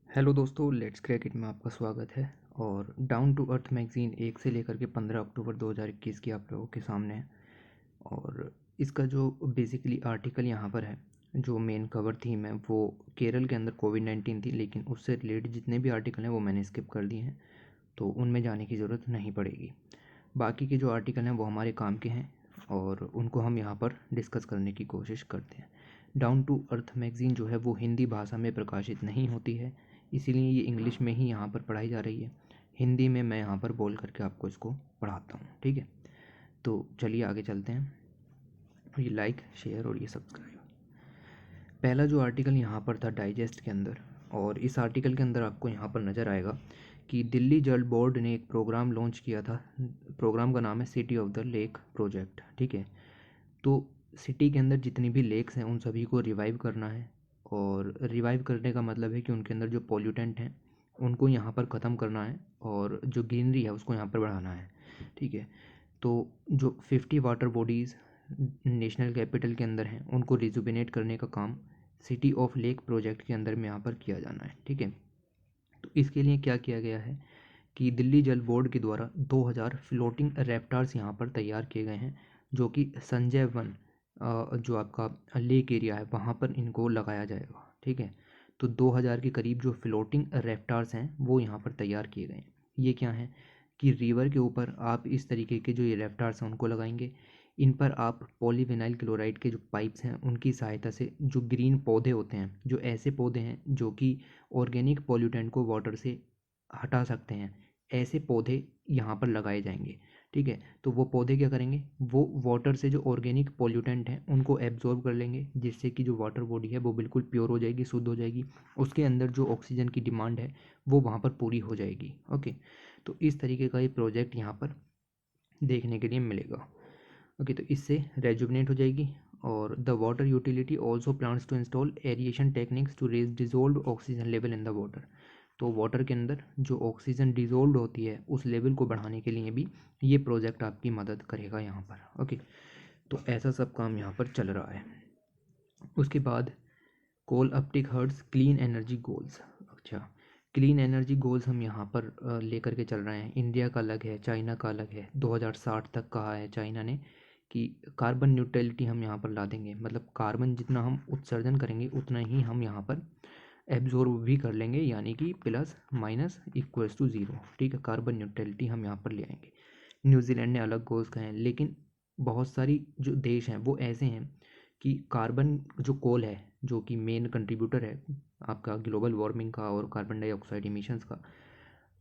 Hello दोस्तों, let's crack it में आपका स्वागत है। और डाउन टू अर्थ मैगज़ीन 1 से लेकर के 15 अक्टूबर 2021 की आप लोगों के सामने है। और इसका जो बेसिकली आर्टिकल यहाँ पर है, जो मेन कवर थीम है वो केरल के अंदर कोविड-19 थी, लेकिन उससे रिलेटेड जितने भी आर्टिकल हैं वो मैंने स्किप कर दिए हैं, तो उनमें जाने की ज़रूरत नहीं पड़ेगी। बाकी के जो आर्टिकल हैं वो हमारे काम के हैं और उनको हम यहाँ पर डिस्कस करने की कोशिश करते हैं। डाउन टू अर्थ मैगज़ीन जो है वो हिंदी भाषा में प्रकाशित नहीं होती है, इसीलिए ये इंग्लिश में ही यहाँ पर पढ़ाई जा रही है। हिंदी में मैं यहाँ पर बोल करके आपको इसको पढ़ाता हूँ, ठीक है। तो चलिए आगे चलते हैं। ये लाइक, शेयर और ये सब्सक्राइब। पहला जो आर्टिकल यहाँ पर था डाइजेस्ट के अंदर, और इस आर्टिकल के अंदर आपको यहाँ पर नज़र आएगा कि दिल्ली जल बोर्ड ने एक प्रोग्राम लॉन्च किया था। प्रोग्राम का नाम है city of the lake project, ठीक है। तो सिटी के अंदर जितनी भी लेक्स हैं उन सभी को रिवाइव करना है, और रिवाइव करने का मतलब है कि उनके अंदर जो पॉल्यूटेंट हैं उनको यहाँ पर ख़त्म करना है और जो ग्रीनरी है उसको यहाँ पर बढ़ाना है, ठीक है। तो जो 50 वाटर बॉडीज़ नेशनल कैपिटल के अंदर हैं उनको रिजुविनेट करने का काम सिटी ऑफ लेक प्रोजेक्ट के अंदर में यहाँ पर किया जाना है, ठीक है। तो इसके लिए क्या किया गया है कि दिल्ली जल बोर्ड के द्वारा 2000 फ्लोटिंग रैप्टार्स यहाँ पर तैयार किए गए हैं, जो कि संजय वन जो आपका लेक एरिया है वहाँ पर इनको लगाया जाएगा, ठीक है। तो 2000 के करीब जो फ्लोटिंग रैप्टार्स हैं वो यहाँ पर तैयार किए गए हैं। ये क्या हैं कि रिवर के ऊपर आप इस तरीके के जो ये रैप्टार्स हैं उनको लगाएंगे। इन पर आप पॉलीविनाइल क्लोराइड के जो पाइप्स हैं उनकी सहायता से जो ग्रीन पौधे होते हैं, जो ऐसे पौधे हैं जो कि ऑर्गेनिक पॉल्यूटेंट को वाटर से हटा सकते हैं, ऐसे पौधे यहाँ पर लगाए जाएंगे, ठीक है। तो वो पौधे क्या करेंगे, वो वाटर से जो ऑर्गेनिक पॉल्यूटेंट हैं उनको एब्जॉर्ब कर लेंगे, जिससे कि जो वाटर बॉडी है वो बिल्कुल प्योर हो जाएगी, शुद्ध हो जाएगी। उसके अंदर जो ऑक्सीजन की डिमांड है वो वहाँ पर पूरी हो जाएगी, ओके। तो इस तरीके का ये प्रोजेक्ट यहाँ पर देखने के लिए मिलेगा, ओके। तो इससे रेजुविनेट हो जाएगी। और the water utility also plans to install aeration techniques to raise dissolve oxygen level in the water. तो वाटर के अंदर जो ऑक्सीजन डिजोल्व होती है उस लेवल को बढ़ाने के लिए भी ये प्रोजेक्ट आपकी मदद करेगा यहाँ पर, ओके। तो ऐसा सब काम यहाँ पर चल रहा है। उसके बाद coal uptick hurts clean energy goals. अच्छा, क्लीन एनर्जी गोल्स हम यहाँ पर लेकर के चल रहे हैं। इंडिया का अलग है, चाइना का अलग है। 2060 तक कहा है चाइना ने कि कार्बन न्यूट्रलिटी हम यहाँ पर ला देंगे, मतलब कार्बन जितना हम उत्सर्जन करेंगे उतना ही हम यहाँ पर एब्जॉर्ब भी कर लेंगे, यानी कि plus minus equals to zero, ठीक है। कार्बन न्यूट्रलिटी हम यहाँ पर ले आएंगे। न्यूजीलैंड ने अलग गोल्स कहे हैं, लेकिन बहुत सारी जो देश हैं वो ऐसे हैं कि कार्बन जो कोल है, जो कि मेन कंट्रीब्यूटर है आपका ग्लोबल वार्मिंग का और कार्बन डाइऑक्साइड इमिशंस का,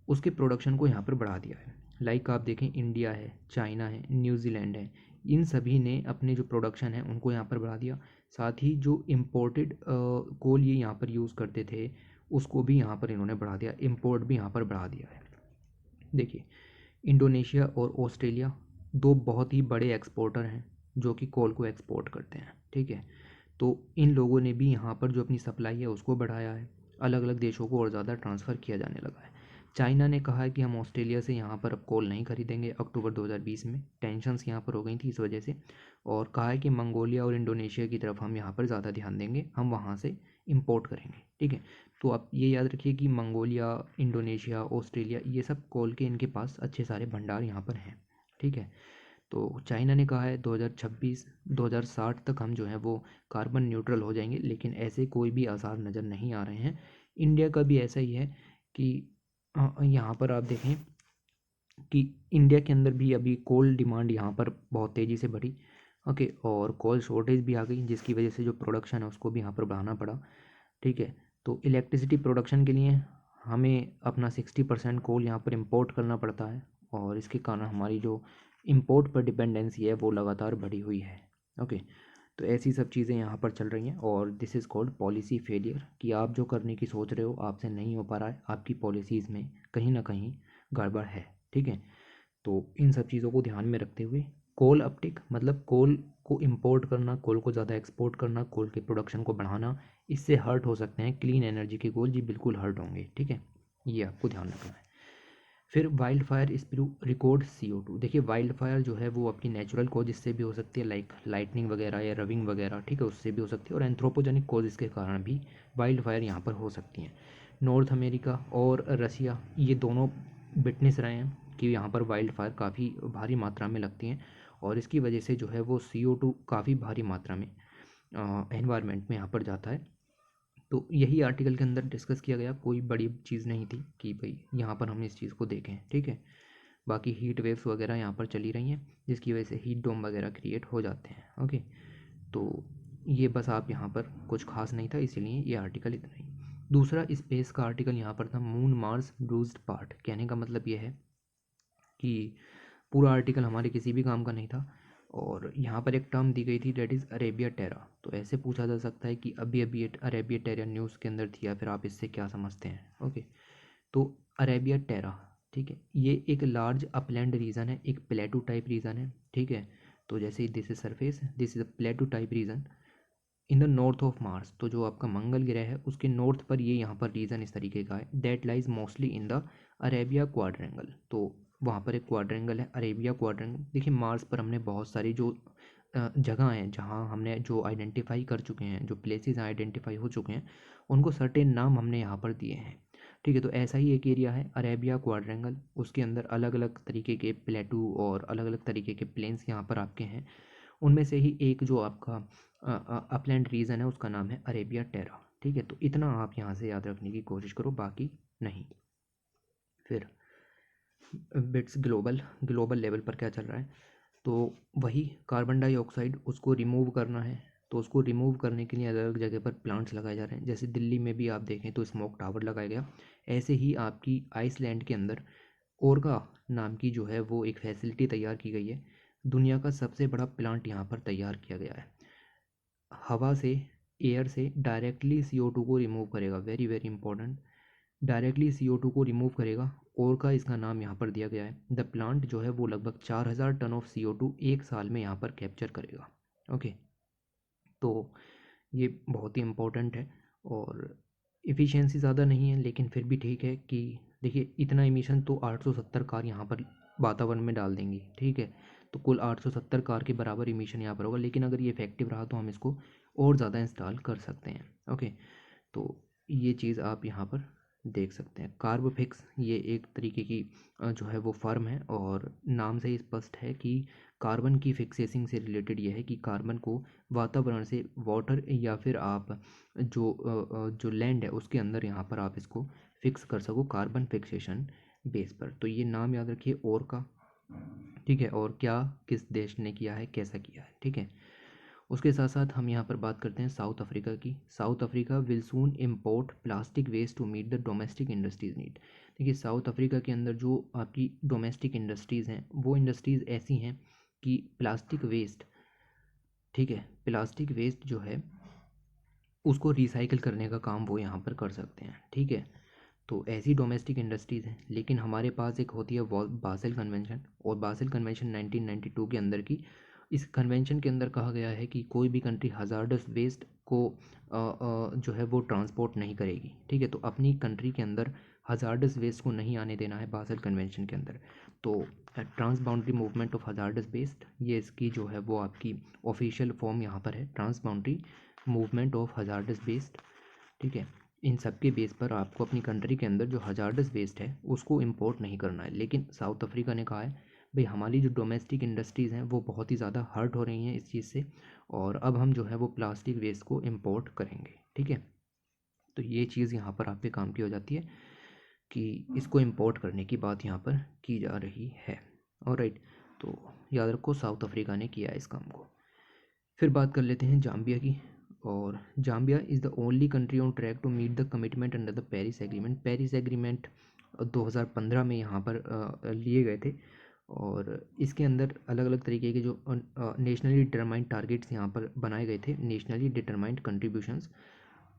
उसके प्रोडक्शन को यहाँ पर बढ़ा दिया है। लाइक आप देखें, इंडिया है, चाइना है, न्यूजीलैंड है, इन सभी ने अपने जो प्रोडक्शन है उनको यहाँ पर बढ़ा दिया। साथ ही जो इम्पोर्टेड कोल ये यहाँ पर यूज़ करते थे उसको भी यहाँ पर इन्होंने बढ़ा दिया, इम्पोर्ट भी यहाँ पर बढ़ा दिया है। देखिए, इंडोनेशिया और ऑस्ट्रेलिया दो बहुत ही बड़े एक्सपोर्टर हैं जो कि कोल को एक्सपोर्ट करते हैं, ठीक है। तो इन लोगों ने भी यहाँ पर जो अपनी सप्लाई है उसको बढ़ाया है, अलग अलग देशों को और ज़्यादा ट्रांसफ़र किया जाने लगा है। चाइना ने कहा है कि हम ऑस्ट्रेलिया से यहाँ पर अब कोल नहीं खरीदेंगे अक्टूबर 2020 में, टेंशन्स यहाँ पर हो गई थी इस वजह से। और कहा है कि मंगोलिया और इंडोनेशिया की तरफ हम यहाँ पर ज़्यादा ध्यान देंगे, हम वहाँ से इम्पोर्ट करेंगे, ठीक है। तो आप ये याद रखिए कि मंगोलिया, इंडोनेशिया, ऑस्ट्रेलिया, ये सब कोल के इनके पास अच्छे सारे भंडार यहाँ पर हैं, ठीक है। तो चाइना ने कहा है 2026 2060 तक हम जो है वो कार्बन न्यूट्रल हो जाएंगे, लेकिन ऐसे कोई भी आसार नज़र नहीं आ रहे हैं। इंडिया का भी ऐसा ही है कि यहाँ पर आप देखें कि इंडिया के अंदर भी अभी कोल डिमांड यहाँ पर बहुत तेज़ी से बढ़ी, ओके। और कोल शॉर्टेज भी आ गई, जिसकी वजह से जो प्रोडक्शन है उसको भी यहाँ पर बढ़ाना पड़ा, ठीक है। तो इलेक्ट्रिसिटी प्रोडक्शन के लिए हमें अपना 60% कोल यहाँ पर इंपोर्ट करना पड़ता है, और इसके कारण हमारी जो इंपोर्ट पर डिपेंडेंसी है वो लगातार बढ़ी हुई है, ओके। तो ऐसी सब चीज़ें यहाँ पर चल रही हैं, और this is called policy failure, कि आप जो करने की सोच रहे हो आपसे नहीं हो पा रहा है, आपकी पॉलिसीज़ में कहीं ना कहीं गड़बड़ है, ठीक है। तो इन सब चीज़ों को ध्यान में रखते हुए कोल अपटिक मतलब कोल को इंपोर्ट करना, कोल को ज़्यादा एक्सपोर्ट करना, कोल के प्रोडक्शन को बढ़ाना, इससे हर्ट हो सकते हैं क्लीन एनर्जी के गोल, जी बिल्कुल हर्ट होंगे, ठीक है। ये आपको ध्यान रखना है। फिर wild fire sprue record CO2। देखिए वाइल्ड फायर जो है वो आपकी नेचुरल कॉज इससे भी हो सकती है, लाइक लाइटनिंग वगैरह या रविंग वगैरह, ठीक है, उससे भी हो सकती है, और एंथ्रोपोजेनिक कॉज इसके कारण भी वाइल्ड फायर यहाँ पर हो सकती हैं। नॉर्थ अमेरिका और रसिया ये दोनों विटनेस रहे हैं कि यहाँ पर वाइल्ड फायर काफ़ी भारी मात्रा में लगती हैं, और इसकी वजह से जो है वो CO2 काफ़ी भारी मात्रा में एनवायरनमेंट में यहाँ पर जाता है। तो यही आर्टिकल के अंदर डिस्कस किया गया, कोई बड़ी चीज़ नहीं थी कि भाई यहाँ पर हम इस चीज़ को देखें, ठीक है। बाकी हीट वेव्स वगैरह यहाँ पर चली रही हैं जिसकी वजह से हीट डोम वगैरह क्रिएट हो जाते हैं। ओके, तो ये बस आप यहाँ पर कुछ खास नहीं था, इसीलिए ये आर्टिकल इतना ही। दूसरा स्पेस का आर्टिकल यहाँ पर था, मून मार्स ब्रूज्ड पार्ट। कहने का मतलब ये है कि पूरा आर्टिकल हमारे किसी भी काम का नहीं था, और यहाँ पर एक टर्म दी गई थी डेट इज़ अरेबिया टेरा। तो ऐसे पूछा जा सकता है कि अभी अभी अरेबिया टेरा न्यूज़ के अंदर थी, या फिर आप इससे क्या समझते हैं। ओके, तो अरेबिया टेरा, ठीक है, ये एक लार्ज अपलैंड रीजन है, एक प्लेटू टाइप रीजन है, ठीक है। तो जैसे this is surface, this is a plateau type region in the north of Mars. तो जो आपका मंगल ग्रह है उसके नॉर्थ पर ये यहाँ पर रीजन इस तरीके का है, that lies mostly in the Arabia quadrangle. तो वहाँ पर एक क्वाड्रेंगल है, अरेबिया क्वाड्रेंगल। देखिए मार्स पर हमने बहुत सारी जो जगह हैं जहाँ हमने जो आइडेंटिफाई कर चुके हैं, जो प्लेसेस आइडेंटिफाई हो चुके हैं, उनको सर्टेन नाम हमने यहाँ पर दिए हैं, ठीक है। तो ऐसा ही एक एरिया है अरेबिया क्वाड्रेंगल, उसके अंदर अलग अलग तरीके के प्लेटू और अलग अलग तरीके के प्लेन्स यहाँ पर आपके हैं। उनमें से ही एक जो आपका अपलैंड रीजन है उसका नाम है अरेबिया टेरा, ठीक है। तो इतना आप यहाँ से याद रखने की कोशिश करो, बाकी नहीं। फिर बिट्स ग्लोबल, ग्लोबल लेवल पर क्या चल रहा है, तो वही कार्बन डाइऑक्साइड उसको रिमूव करना है। तो उसको रिमूव करने के लिए अलग अलग जगह पर प्लांट्स लगाए जा रहे हैं। जैसे दिल्ली में भी आप देखें तो स्मोक टावर लगाया गया, ऐसे ही आपकी आइसलैंड के अंदर ओरगा नाम की जो है वो एक फैसिलिटी तैयार की गई है। दुनिया का सबसे बड़ा प्लांट यहाँ पर तैयार किया गया है, हवा से, एयर से डायरेक्टली CO2 को रिमूव करेगा, very very important, directly CO2 को रिमूव करेगा। और का इसका नाम यहाँ पर दिया गया है। द प्लांट जो है वो लगभग 4000 टन ऑफ CO2 एक साल में यहाँ पर कैप्चर करेगा। ओके, तो ये बहुत ही इम्पोर्टेंट है, और इफ़िशियंसी ज़्यादा नहीं है लेकिन फिर भी ठीक है कि देखिए इतना इमिशन तो 870 कार यहाँ पर वातावरण में डाल देंगी, ठीक है। तो कुल 870 कार के बराबर इमिशन यहाँ पर होगा, लेकिन अगर ये इफेक्टिव रहा तो हम इसको और ज़्यादा इंस्टॉल कर सकते हैं। ओके, तो ये चीज़ आप यहाँ पर देख सकते हैं। कार्बोफिक्स ये एक तरीके की जो है वो फर्म है, और नाम से ही स्पष्ट है कि कार्बन की फिक्सेसिंग से रिलेटेड ये है कि कार्बन को वातावरण से वाटर या फिर आप जो लैंड है उसके अंदर यहाँ पर आप इसको फिक्स कर सको कार्बन फिक्सेशन बेस पर। तो ये नाम याद रखिए और का, ठीक है, और क्या किस देश ने किया है, कैसा किया है, ठीक है। उसके साथ साथ हम यहाँ पर बात करते हैं साउथ अफ्रीका की। South Africa will soon import plastic waste to meet the domestic industries need. देखिए साउथ अफ्रीका के अंदर जो आपकी डोमेस्टिक इंडस्ट्रीज़ हैं वो इंडस्ट्रीज़ ऐसी हैं कि प्लास्टिक वेस्ट, ठीक है, प्लास्टिक वेस्ट जो है उसको रिसाइकिल करने का काम वो यहाँ पर कर सकते हैं, ठीक है। तो ऐसी डोमेस्टिक इंडस्ट्रीज़ हैं, लेकिन हमारे पास एक होती है बासेल कन्वेंशन, और बासेल कन्वेंशन 1992 के अंदर की। इस कन्वेंशन के अंदर कहा गया है कि कोई भी कंट्री हज़ार्डस वेस्ट को जो है वो ट्रांसपोर्ट नहीं करेगी, ठीक है। तो अपनी कंट्री के अंदर हज़ार्डस वेस्ट को नहीं आने देना है बासेल कन्वेंशन के अंदर। तो transboundary movement of hazardous waste, ये इसकी जो है वो आपकी ऑफिशियल फॉर्म यहाँ पर है, transboundary movement of hazardous waste, ठीक है। इन सब के बेस पर आपको अपनी कंट्री के अंदर जो हज़ार्डस वेस्ट है उसको इंपोर्ट नहीं करना है। लेकिन साउथ अफ्रीका ने कहा है भाई हमारी जो डोमेस्टिक इंडस्ट्रीज़ हैं वो बहुत ही ज़्यादा हर्ट हो रही हैं इस चीज़ से, और अब हम जो है वो प्लास्टिक वेस्ट को इंपोर्ट करेंगे, ठीक है। तो ये चीज़ यहाँ पर आप पे काम की हो जाती है कि इसको इंपोर्ट करने की बात यहाँ पर की जा रही है। ऑलराइट, तो याद रखो साउथ अफ्रीका ने किया है इस काम को। फिर बात कर लेते हैं जाम्बिया की, और Zambia is the only country on track to meet the commitment under the Paris agreement. Paris agreement 2015 में यहाँ पर लिए गए थे, और इसके अंदर अलग अलग तरीके के जो नेशनली डिटरमाइंड टारगेट्स यहाँ पर बनाए गए थे, नेशनली डिटरमाइंड कंट्रीब्यूशंस,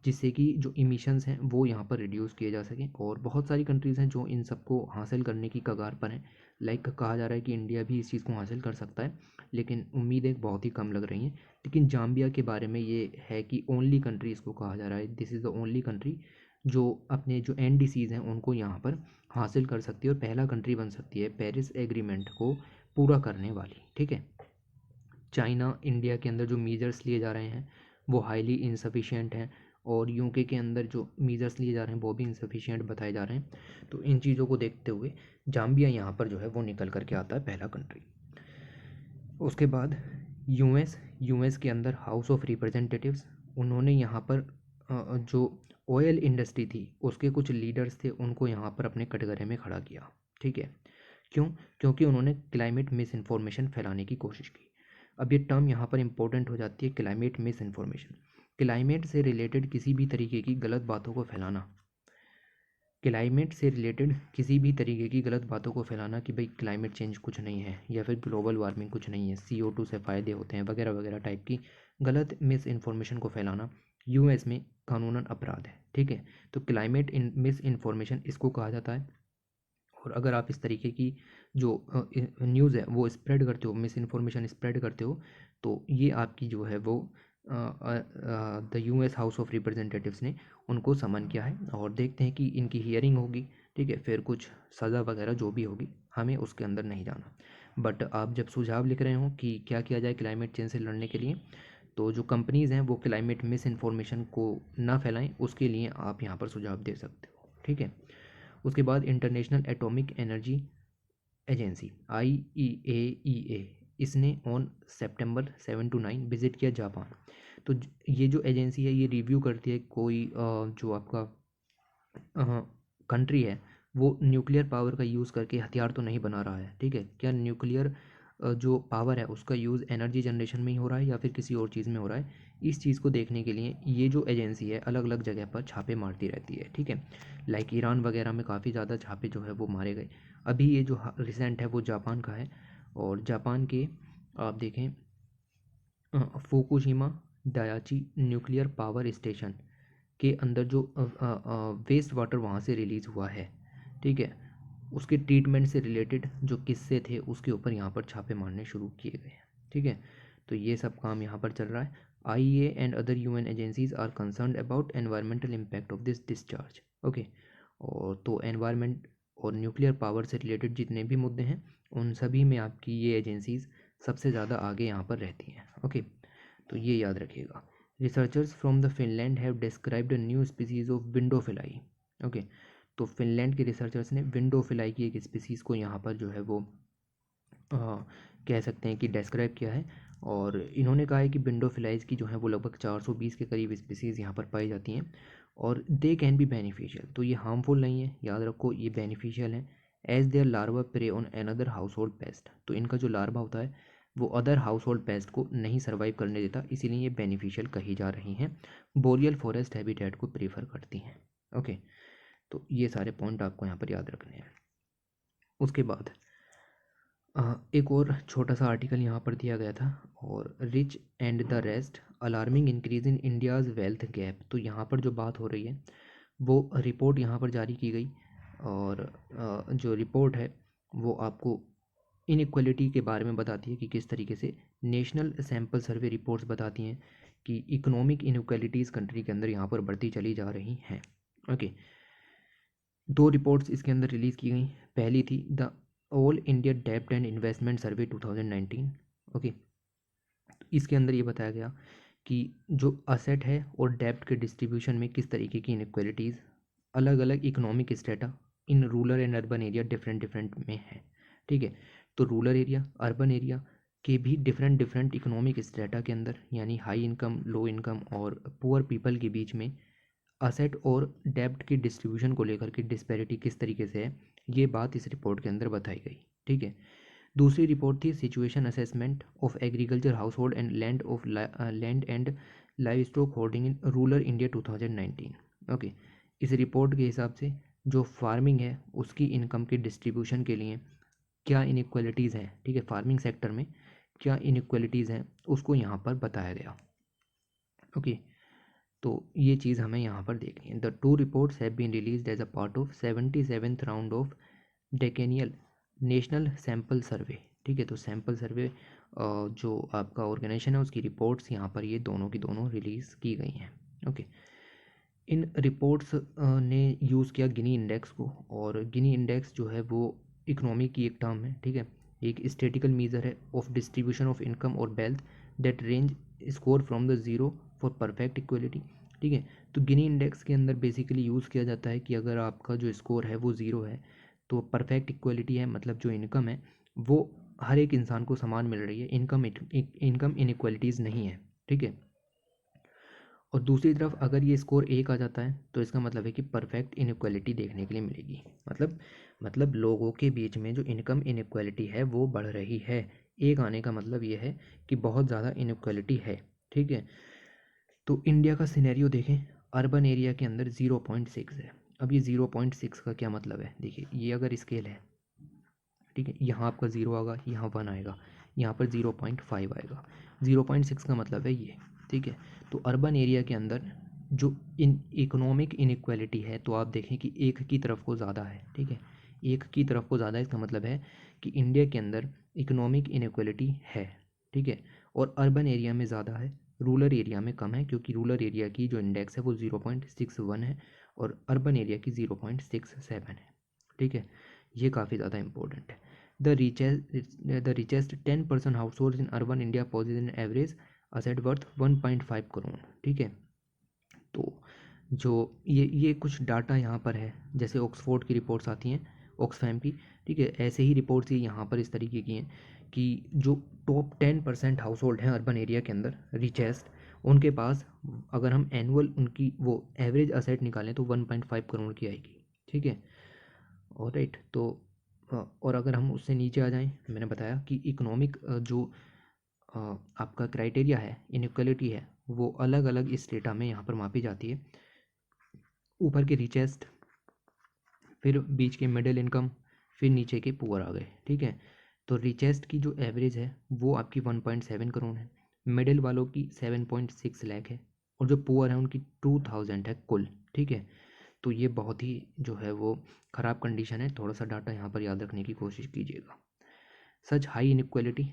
जिससे कि जो इमिशंस हैं वो यहाँ पर रिड्यूस किए जा सकें। और बहुत सारी कंट्रीज़ हैं जो इन सबको हासिल करने की कगार पर हैं, लाइक कहा जा रहा है कि इंडिया भी इस चीज़ को हासिल कर सकता है, लेकिन उम्मीदें बहुत ही कम लग रही हैं। लेकिन जाम्बिया के बारे में ये है कि ओनली कंट्री इसको कहा जा रहा है, this is the only country जो अपने जो एनडीसीज हैं उनको यहाँ पर हासिल कर सकती है और पहला कंट्री बन सकती है पेरिस एग्रीमेंट को पूरा करने वाली। ठीक है, चाइना इंडिया के अंदर जो मीजर्स लिए जा रहे हैं वो हाईली इनसफिशिएंट हैं, और यूके के अंदर जो मीजर्स लिए जा रहे हैं वो भी इनसफिशिएंट बताए जा रहे हैं। तो इन चीज़ों को देखते हुए जाम्बिया यहाँ पर जो है वो निकल करके आता है पहला कंट्री। उसके बाद यूएस के अंदर हाउस ऑफ रिप्रेजेंटेटिव्स, उन्होंने यहाँ पर जो ऑयल इंडस्ट्री थी उसके कुछ लीडर्स थे उनको यहाँ पर अपने कटघरे में खड़ा किया। ठीक है, क्यों? क्योंकि उन्होंने क्लाइमेट मिस इन्फॉर्मेशन फैलाने की कोशिश की। अब ये टर्म यहाँ पर इंपॉर्टेंट हो जाती है, क्लाइमेट मिस इन्फॉर्मेशन। क्लाइमेट से रिलेटेड किसी भी तरीके की गलत बातों को फैलाना, क्लाइमेट से रिलेटेड किसी भी तरीके की गलत बातों को फैलाना कि भाई क्लाइमेट चेंज कुछ नहीं है या फिर ग्लोबल वार्मिंग कुछ नहीं है, CO2 से फ़ायदे होते हैं वगैरह वगैरह टाइप की गलत मिस इन्फॉर्मेशन को फैलाना यूएस में कानूनन अपराध है। ठीक है, तो क्लाइमेट मिस इन्फॉर्मेशन इसको कहा जाता है। और अगर आप इस तरीके की जो न्यूज़ है वो स्प्रेड करते हो, मिस इन्फॉर्मेशन स्प्रेड करते हो, तो ये आपकी जो है वो the US house of representatives ने उनको समन किया है और देखते हैं कि इनकी हियरिंग होगी। ठीक है, फिर कुछ सज़ा वगैरह जो भी होगी, हमें उसके अंदर नहीं जाना। बट आप जब सुझाव लिख रहे हो कि क्या किया जाए क्लाइमेट चेंज से लड़ने के लिए, तो जो कंपनीज़ हैं वो क्लाइमेट मिस इन्फॉर्मेशन को ना फैलाएं, उसके लिए आप यहाँ पर सुझाव दे सकते हो। ठीक है, उसके बाद international atomic energy agency IEAEA, इसने ऑन सितंबर 7 to 9 विज़िट किया जापान। तो ये जो एजेंसी है ये रिव्यू करती है कोई जो आपका कंट्री है वो न्यूक्लियर पावर का यूज़ करके हथियार तो नहीं बना रहा है। ठीक है, क्या न्यूक्लियर जो पावर है उसका यूज़ एनर्जी जनरेशन में ही हो रहा है या फिर किसी और चीज़ में हो रहा है, इस चीज़ को देखने के लिए ये जो एजेंसी है अलग अलग जगह पर छापे मारती रहती है। ठीक है, लाइक ईरान वगैरह में काफ़ी ज़्यादा छापे जो है वो मारे गए। अभी ये जो रिसेंट है वो जापान का है, और जापान के आप देखें फुकुशिमा डायाची न्यूक्लियर पावर स्टेशन के अंदर जो वेस्ट वाटर वहाँ से रिलीज़ हुआ है, ठीक है, उसके ट्रीटमेंट से रिलेटेड जो किस्से थे उसके ऊपर यहाँ पर छापे मारने शुरू किए गए हैं। ठीक है, तो ये सब काम यहाँ पर चल रहा है। IEA and other UN agencies are concerned about environmental impact of this discharge. Okay, और तो एनवायरमेंट और न्यूक्लियर पावर से रिलेटेड जितने भी मुद्दे हैं उन सभी में आपकी ये एजेंसीज़ सबसे ज़्यादा आगे यहाँ पर रहती हैं। ओके, तो ये याद रखिएगा। Researchers from the Finland have described a new species of windowfly. Okay, तो फिनलैंड के रिसर्चर्स ने विंडोफिलाई की एक स्पीसीज़ को यहाँ पर जो है वो कह सकते हैं कि डिस्क्राइब किया है, और इन्होंने कहा है कि विंडोफिलाइज की जो है वो लगभग 420 के करीब स्पीसीज़ यहाँ पर पाई जाती हैं और दे कैन बी बेनिफिशियल। तो ये हार्मफुल नहीं है, याद रखो, ये बेनिफिशियल है। As their larva prey on another household pest, तो इनका जो लार्वा होता है वो अदर हाउस होल्ड पेस्ट को नहीं सर्वाइव करने देता, इसीलिए ये बेनिफिशियल कही जा रही हैं। बोरियल फॉरेस्ट हैबिटेट को प्रेफर करती हैं। ओके, तो ये सारे पॉइंट आपको यहाँ पर याद रखने हैं। उसके बाद एक और छोटा सा आर्टिकल यहाँ पर दिया गया था, और rich and the rest alarming increase in India's wealth gap. तो यहाँ पर जो बात हो रही है वो रिपोर्ट यहाँ पर जारी की गई, और जो रिपोर्ट है वो आपको इनइक्वलिटी के बारे में बताती है कि किस तरीके से नेशनल सैम्पल सर्वे रिपोर्ट्स बताती हैं कि इकोनॉमिक इनइक्वलिटीज़ कंट्री के अंदर यहाँ पर बढ़ती चली जा रही हैं। ओके, दो रिपोर्ट्स इसके अंदर रिलीज़ की गई। पहली थी द ऑल इंडिया डेब्ट एंड इन्वेस्टमेंट सर्वे 2019। ओके, तो इसके अंदर ये बताया गया कि जो असेट है और डेब्ट के डिस्ट्रीब्यूशन में किस तरीके की इनइक्वलिटीज़ अलग अलग economic strata in rural and urban area different different में है। ठीक है, तो रूरल एरिया अर्बन एरिया के भी डिफरेंट डिफरेंट इकोनॉमिक स्टेटा के अंदर, यानी हाई इनकम लो इनकम और पुअर पीपल के बीच में असेट और डेब्ट की डिस्ट्रीब्यूशन को लेकर के डिस्पैरिटी किस तरीके से है, ये बात इस रिपोर्ट के अंदर बताई गई। ठीक है, दूसरी रिपोर्ट थी situation assessment of agriculture house hold and land and live stock holding in rural India 2019। Okay, इस रिपोर्ट के हिसाब से जो फार्मिंग है उसकी इनकम के डिस्ट्रीब्यूशन के लिए क्या इनइक्वलिटीज़ हैं, ठीक है, फार्मिंग सेक्टर में क्या इनइक्वलिटीज़ हैं उसको यहाँ पर बताया गया। ओके, तो ये चीज़ हमें यहाँ पर देखनी है। The two reports have been released as a part of 77th round of decennial national sample survey. ठीक है, तो सैम्पल सर्वे जो आपका ऑर्गेनाइजेशन है उसकी रिपोर्ट्स यहाँ पर ये दोनों की दोनों रिलीज़ की गई हैं। ओके, इन रिपोर्ट्स ने यूज़ किया गिनी इंडेक्स को, और गिनी इंडेक्स जो है वो इकोनॉमी की एक टर्म है, ठीक है, एक स्टेटिकल मीज़र है ऑफ डिस्ट्रीब्यूशन ऑफ इनकम और wealth that range score from the zero for perfect equality, ठीक है। तो गिनी इंडेक्स के अंदर बेसिकली यूज़ किया जाता है कि अगर आपका जो स्कोर है वो ज़ीरो है तो परफेक्ट इक्वलिटी है, मतलब जो इनकम है वो हर एक इंसान को समान मिल रही है, इनकम इनइक्वलिटीज़ नहीं है, ठीक है। और दूसरी तरफ अगर ये स्कोर 1 आ जाता है तो इसका मतलब है कि परफेक्ट इनइक्वालिटी देखने के लिए मिलेगी, मतलब लोगों के बीच में जो इनकम इनइक्वालिटी है वो बढ़ रही है। 1 आने का मतलब ये है कि बहुत ज़्यादा इनइक्वालिटी है, ठीक है। तो इंडिया का सिनेरियो देखें, अर्बन एरिया के अंदर 0.6 है। अब ये 0.6 का क्या मतलब है, देखिए ये अगर स्केल है, ठीक है, यहाँ आपका 0 आएगा, यहाँ 1 आएगा, यहाँ पर 0.5 आएगा, 0.6 का मतलब है ये, ठीक है। तो अर्बन एरिया के अंदर जो इकोनॉमिक इनइक्वालिटी है तो आप देखें कि एक की तरफ को ज़्यादा है, ठीक है, एक की तरफ को ज़्यादा है, इसका मतलब है कि इंडिया के अंदर इकोनॉमिक इनइक्वालिटी है, ठीक है। और अर्बन एरिया में ज़्यादा है, रूरल एरिया में कम है, क्योंकि रूरल एरिया की जो इंडेक्स है वो 0.61 है और अर्बन एरिया की 0.67 है, ठीक है। ये काफ़ी ज़्यादा इंपॉर्टेंट है। The richest 10% households in urban India possess an average asset worth 1.5 crore, ठीक है। तो जो ये कुछ डाटा यहाँ पर है, जैसे ऑक्सफोर्ड की रिपोर्ट्स आती हैं, ऑक्सफैम की, ठीक है, ऐसे ही रिपोर्ट्स ये यहाँ पर इस तरीके की हैं कि जो टॉप 10% हाउस होल्ड हैं अर्बन एरिया के अंदर रिचेस्ट, उनके पास अगर हम एनुअल उनकी वो एवरेज असेट निकालें तो 1.5 करोड़ की आएगी, ठीक है। और राइट, तो और अगर हम उससे नीचे आ जाएं, मैंने बताया कि इकोनॉमिक जो आपका क्राइटेरिया है, इनइक्वालिटी है, वो अलग अलग इस डेटा में यहाँ पर मापी जाती है। ऊपर के रिचेस्ट, फिर बीच के मिडिल इनकम, फिर नीचे के पुअर आ गए, ठीक है। तो रिचेस्ट की जो एवरेज है वो आपकी 1.7 करोड़ है, मिडिल वालों की 7.6 लाख है, और जो पुअर है उनकी 2000 है कुल, ठीक है। तो ये बहुत ही जो है वो ख़राब कंडीशन है, थोड़ा सा डाटा यहाँ पर याद रखने की कोशिश कीजिएगा। सच हाई इनइक्वालिटी,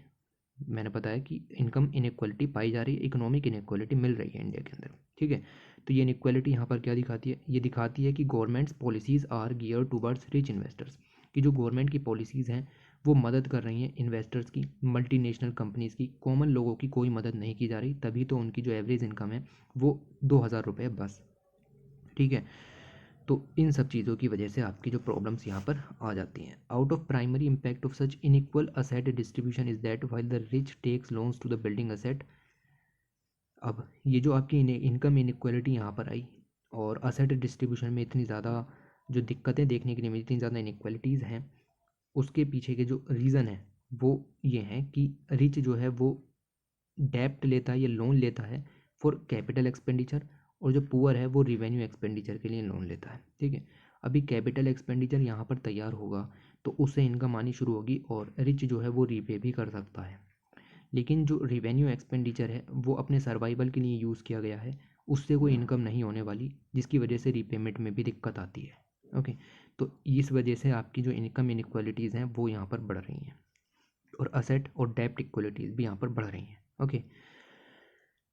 मैंने बताया कि इनकम इनइक्वालिटी पाई जा रही है, इकोनॉमिक इनइक्वालिटी मिल रही है इंडिया के अंदर, ठीक है। तो ये इनइक्वालिटी यहाँ पर क्या दिखाती है, ये दिखाती है कि governments policies are gear towards rich investors, कि जो गवर्नमेंट की पॉलिसीज़ हैं वो मदद कर रही हैं इन्वेस्टर्स की, मल्टीनेशनल कंपनीज़ की, कॉमन लोगों की कोई मदद नहीं की जा रही, तभी तो उनकी जो एवरेज इनकम है वो 2000 रुपये बस, ठीक है। तो इन सब चीज़ों की वजह से आपकी जो प्रॉब्लम्स यहाँ पर आ जाती हैं। Out of primary impact of such inequal asset distribution is that while the rich takes loans to the building asset. अब ये जो आपकी इनकम इनइक्वालिटी यहाँ पर आई और असेट डिस्ट्रीब्यूशन में इतनी ज़्यादा जो दिक्कतें देखने के लिए मिली, इतनी ज़्यादा इनइक्वालिटीज़ हैं, उसके पीछे के जो रीज़न है वो ये हैं कि रिच जो है वो डेप्ट लेता है या लोन लेता है फॉर कैपिटल एक्सपेंडिचर, और जो पुअर है वो रिवेन्यू एक्सपेंडिचर के लिए लोन लेता है, ठीक है। अभी कैपिटल एक्सपेंडिचर यहाँ पर तैयार होगा तो उससे इनकम आनी शुरू होगी और रिच जो है वो रीपे भी कर सकता है, लेकिन जो रिवेन्यू एक्सपेंडिचर है वो अपने सर्वाइवल के लिए यूज़ किया गया है, उससे कोई इनकम नहीं होने वाली, जिसकी वजह से रीपेमेंट में भी दिक्कत आती है, ओके। तो इस वजह से आपकी जो इनकम इनइक्वालिटीज़ हैं वो यहाँ पर बढ़ रही हैं और असेट और डेप्ट इक्वलिटीज़ भी यहाँ पर बढ़ रही हैं, ओके।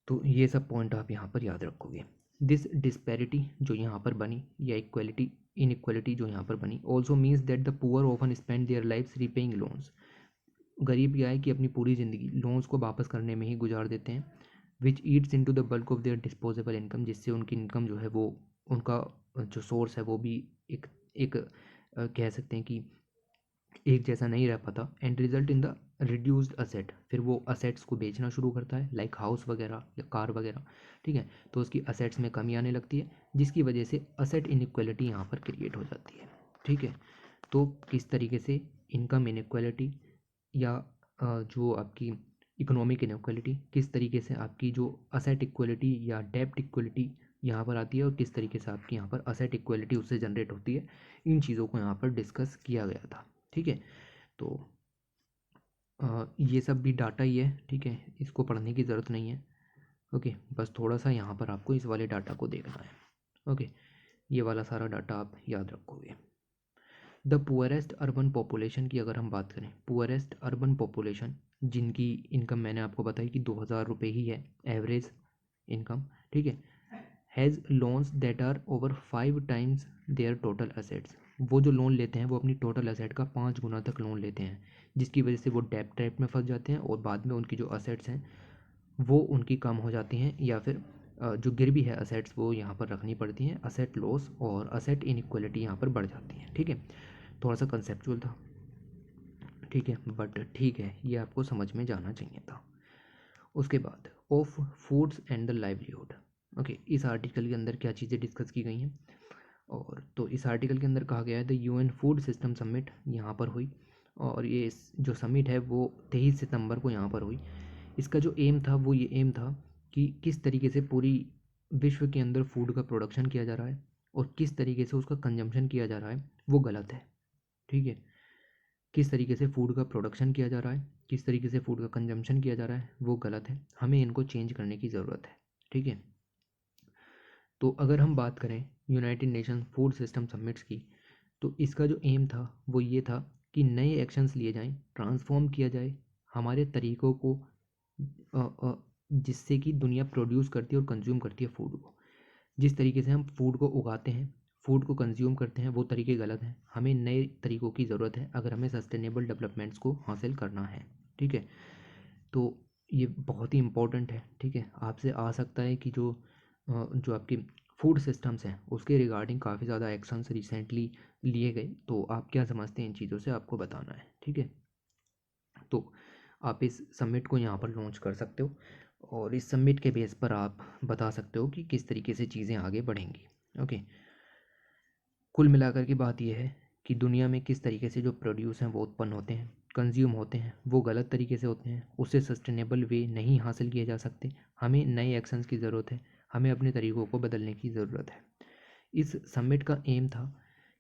तो ये सब पॉइंट आप यहाँ पर याद रखोगे। दिस डिस्पैरिटी जो यहाँ पर बनी या इक्वलिटी इनइक्वालिटी जो यहाँ पर बनी also means that the poor often spend their lifes repaying loans. गरीब क्या है कि अपनी पूरी ज़िंदगी लोन्स को वापस करने में ही गुजार देते हैं, which eats into the bulk of their disposable income, जिससे उनकी इनकम जो है वो उनका जो सोर्स है वो भी एक एक कह सकते हैं कि एक जैसा नहीं रह पाता, and result in the reduced asset, फिर वो असेट्स को बेचना शुरू करता है लाइक हाउस वगैरह या कार वगैरह, ठीक है। तो उसकी असेट्स में कमी आने लगती है, जिसकी वजह से असेट इनइक्वालिटी यहाँ पर क्रिएट हो जाती है, ठीक है। तो किस तरीके से इनकम इनइक्वालिटी या जो आपकी इकोनॉमिक इनइक्वालिटी, किस तरीके से आपकी जो असेट इक्वलिटी या डेप्ट इक्वलिटी यहाँ पर आती है और किस तरीके से आपकी यहाँ पर असेट इक्वलिटी उससे जनरेट होती है, इन चीज़ों को यहाँ पर डिस्कस किया गया था, ठीक है। तो ये सब भी डाटा ही है, ठीक है, इसको पढ़ने की ज़रूरत नहीं है, ओके। बस थोड़ा सा यहाँ पर आपको इस वाले डाटा को देखना है, ओके। ये वाला सारा डाटा आप याद रखोगे। द पुअरेस्ट अर्बन पॉपुलेशन की अगर हम बात करें, पुअरेस्ट अर्बन पॉपुलेशन जिनकी इनकम मैंने आपको बताई कि 2000 रुपये ही है एवरेज इनकम, ठीक है, has loans that are over 5 times their total assets. वो जो लोन लेते हैं वो अपनी टोटल असेट का 5 गुना तक लोन लेते हैं, जिसकी वजह से वो डेब्ट ट्रैप में फंस जाते हैं और बाद में उनकी जो असेट्स हैं वो उनकी कम हो जाती हैं, या फिर जो गिरवी है असेट्स वो यहाँ पर रखनी पड़ती हैं। असेट लॉस और असेट इनइक्वालिटी यहाँ पर बढ़ जाती है। ठीक है, थोड़ा सा कंसेप्चुअल था, ठीक है, बट ठीक है, ये आपको समझ में जाना चाहिए था। उसके बाद of foods and the livelihood. Okay, इस आर्टिकल के अंदर क्या चीज़ें डिस्कस की गई हैं, और तो इस आर्टिकल के अंदर कहा गया है the UN food system summit यहाँ पर हुई, और ये जो समिट है वो 23 सितंबर को यहाँ पर हुई। इसका जो एम था वो ये एम था कि किस तरीके से पूरी विश्व के अंदर फूड का प्रोडक्शन किया जा रहा है और किस तरीके से उसका कंजम्पशन किया जा रहा है वो गलत है। ठीक है, किस तरीके से फूड का प्रोडक्शन किया जा रहा है, किस तरीके से फूड का कंजम्पशन किया जा रहा है वो गलत है, हमें इनको चेंज करने की ज़रूरत है। ठीक है, तो अगर हम बात करें United nation food system summits की, तो इसका जो एम था वो ये था कि नए एक्शंस लिए जाएं, ट्रांसफॉर्म किया जाए हमारे तरीक़ों को, जिससे कि दुनिया प्रोड्यूस करती है और कंज्यूम करती है फूड को। जिस तरीके से हम फूड को उगाते हैं, फूड को कंज्यूम करते हैं, वो तरीके गलत हैं। हमें नए तरीक़ों की ज़रूरत है अगर हमें सस्टेनेबल डेवलपमेंट्स को हासिल करना है। ठीक है, तो ये बहुत ही इम्पोर्टेंट है। ठीक है, आपसे आ सकता है कि जो आपकी फूड सिस्टम्स हैं उसके रिगार्डिंग काफ़ी ज़्यादा एक्शंस रिसेंटली लिए गए, तो आप क्या समझते हैं इन चीज़ों से, आपको बताना है। ठीक है, तो आप इस समिट को यहाँ पर लॉन्च कर सकते हो और इस समिट के बेस पर आप बता सकते हो कि किस तरीके से चीज़ें आगे बढ़ेंगी। ओके, कुल मिलाकर की बात यह है कि दुनिया में किस तरीके से जो प्रोड्यूस हैं वो उत्पन्न होते हैं, कंज्यूम होते हैं, वो गलत तरीके से होते हैं, उससे सस्टेनेबल वे नहीं हासिल किए जा सकते। हमें नए एक्शंस की ज़रूरत है, हमें अपने तरीक़ों को बदलने की ज़रूरत है। इस समिट का एम था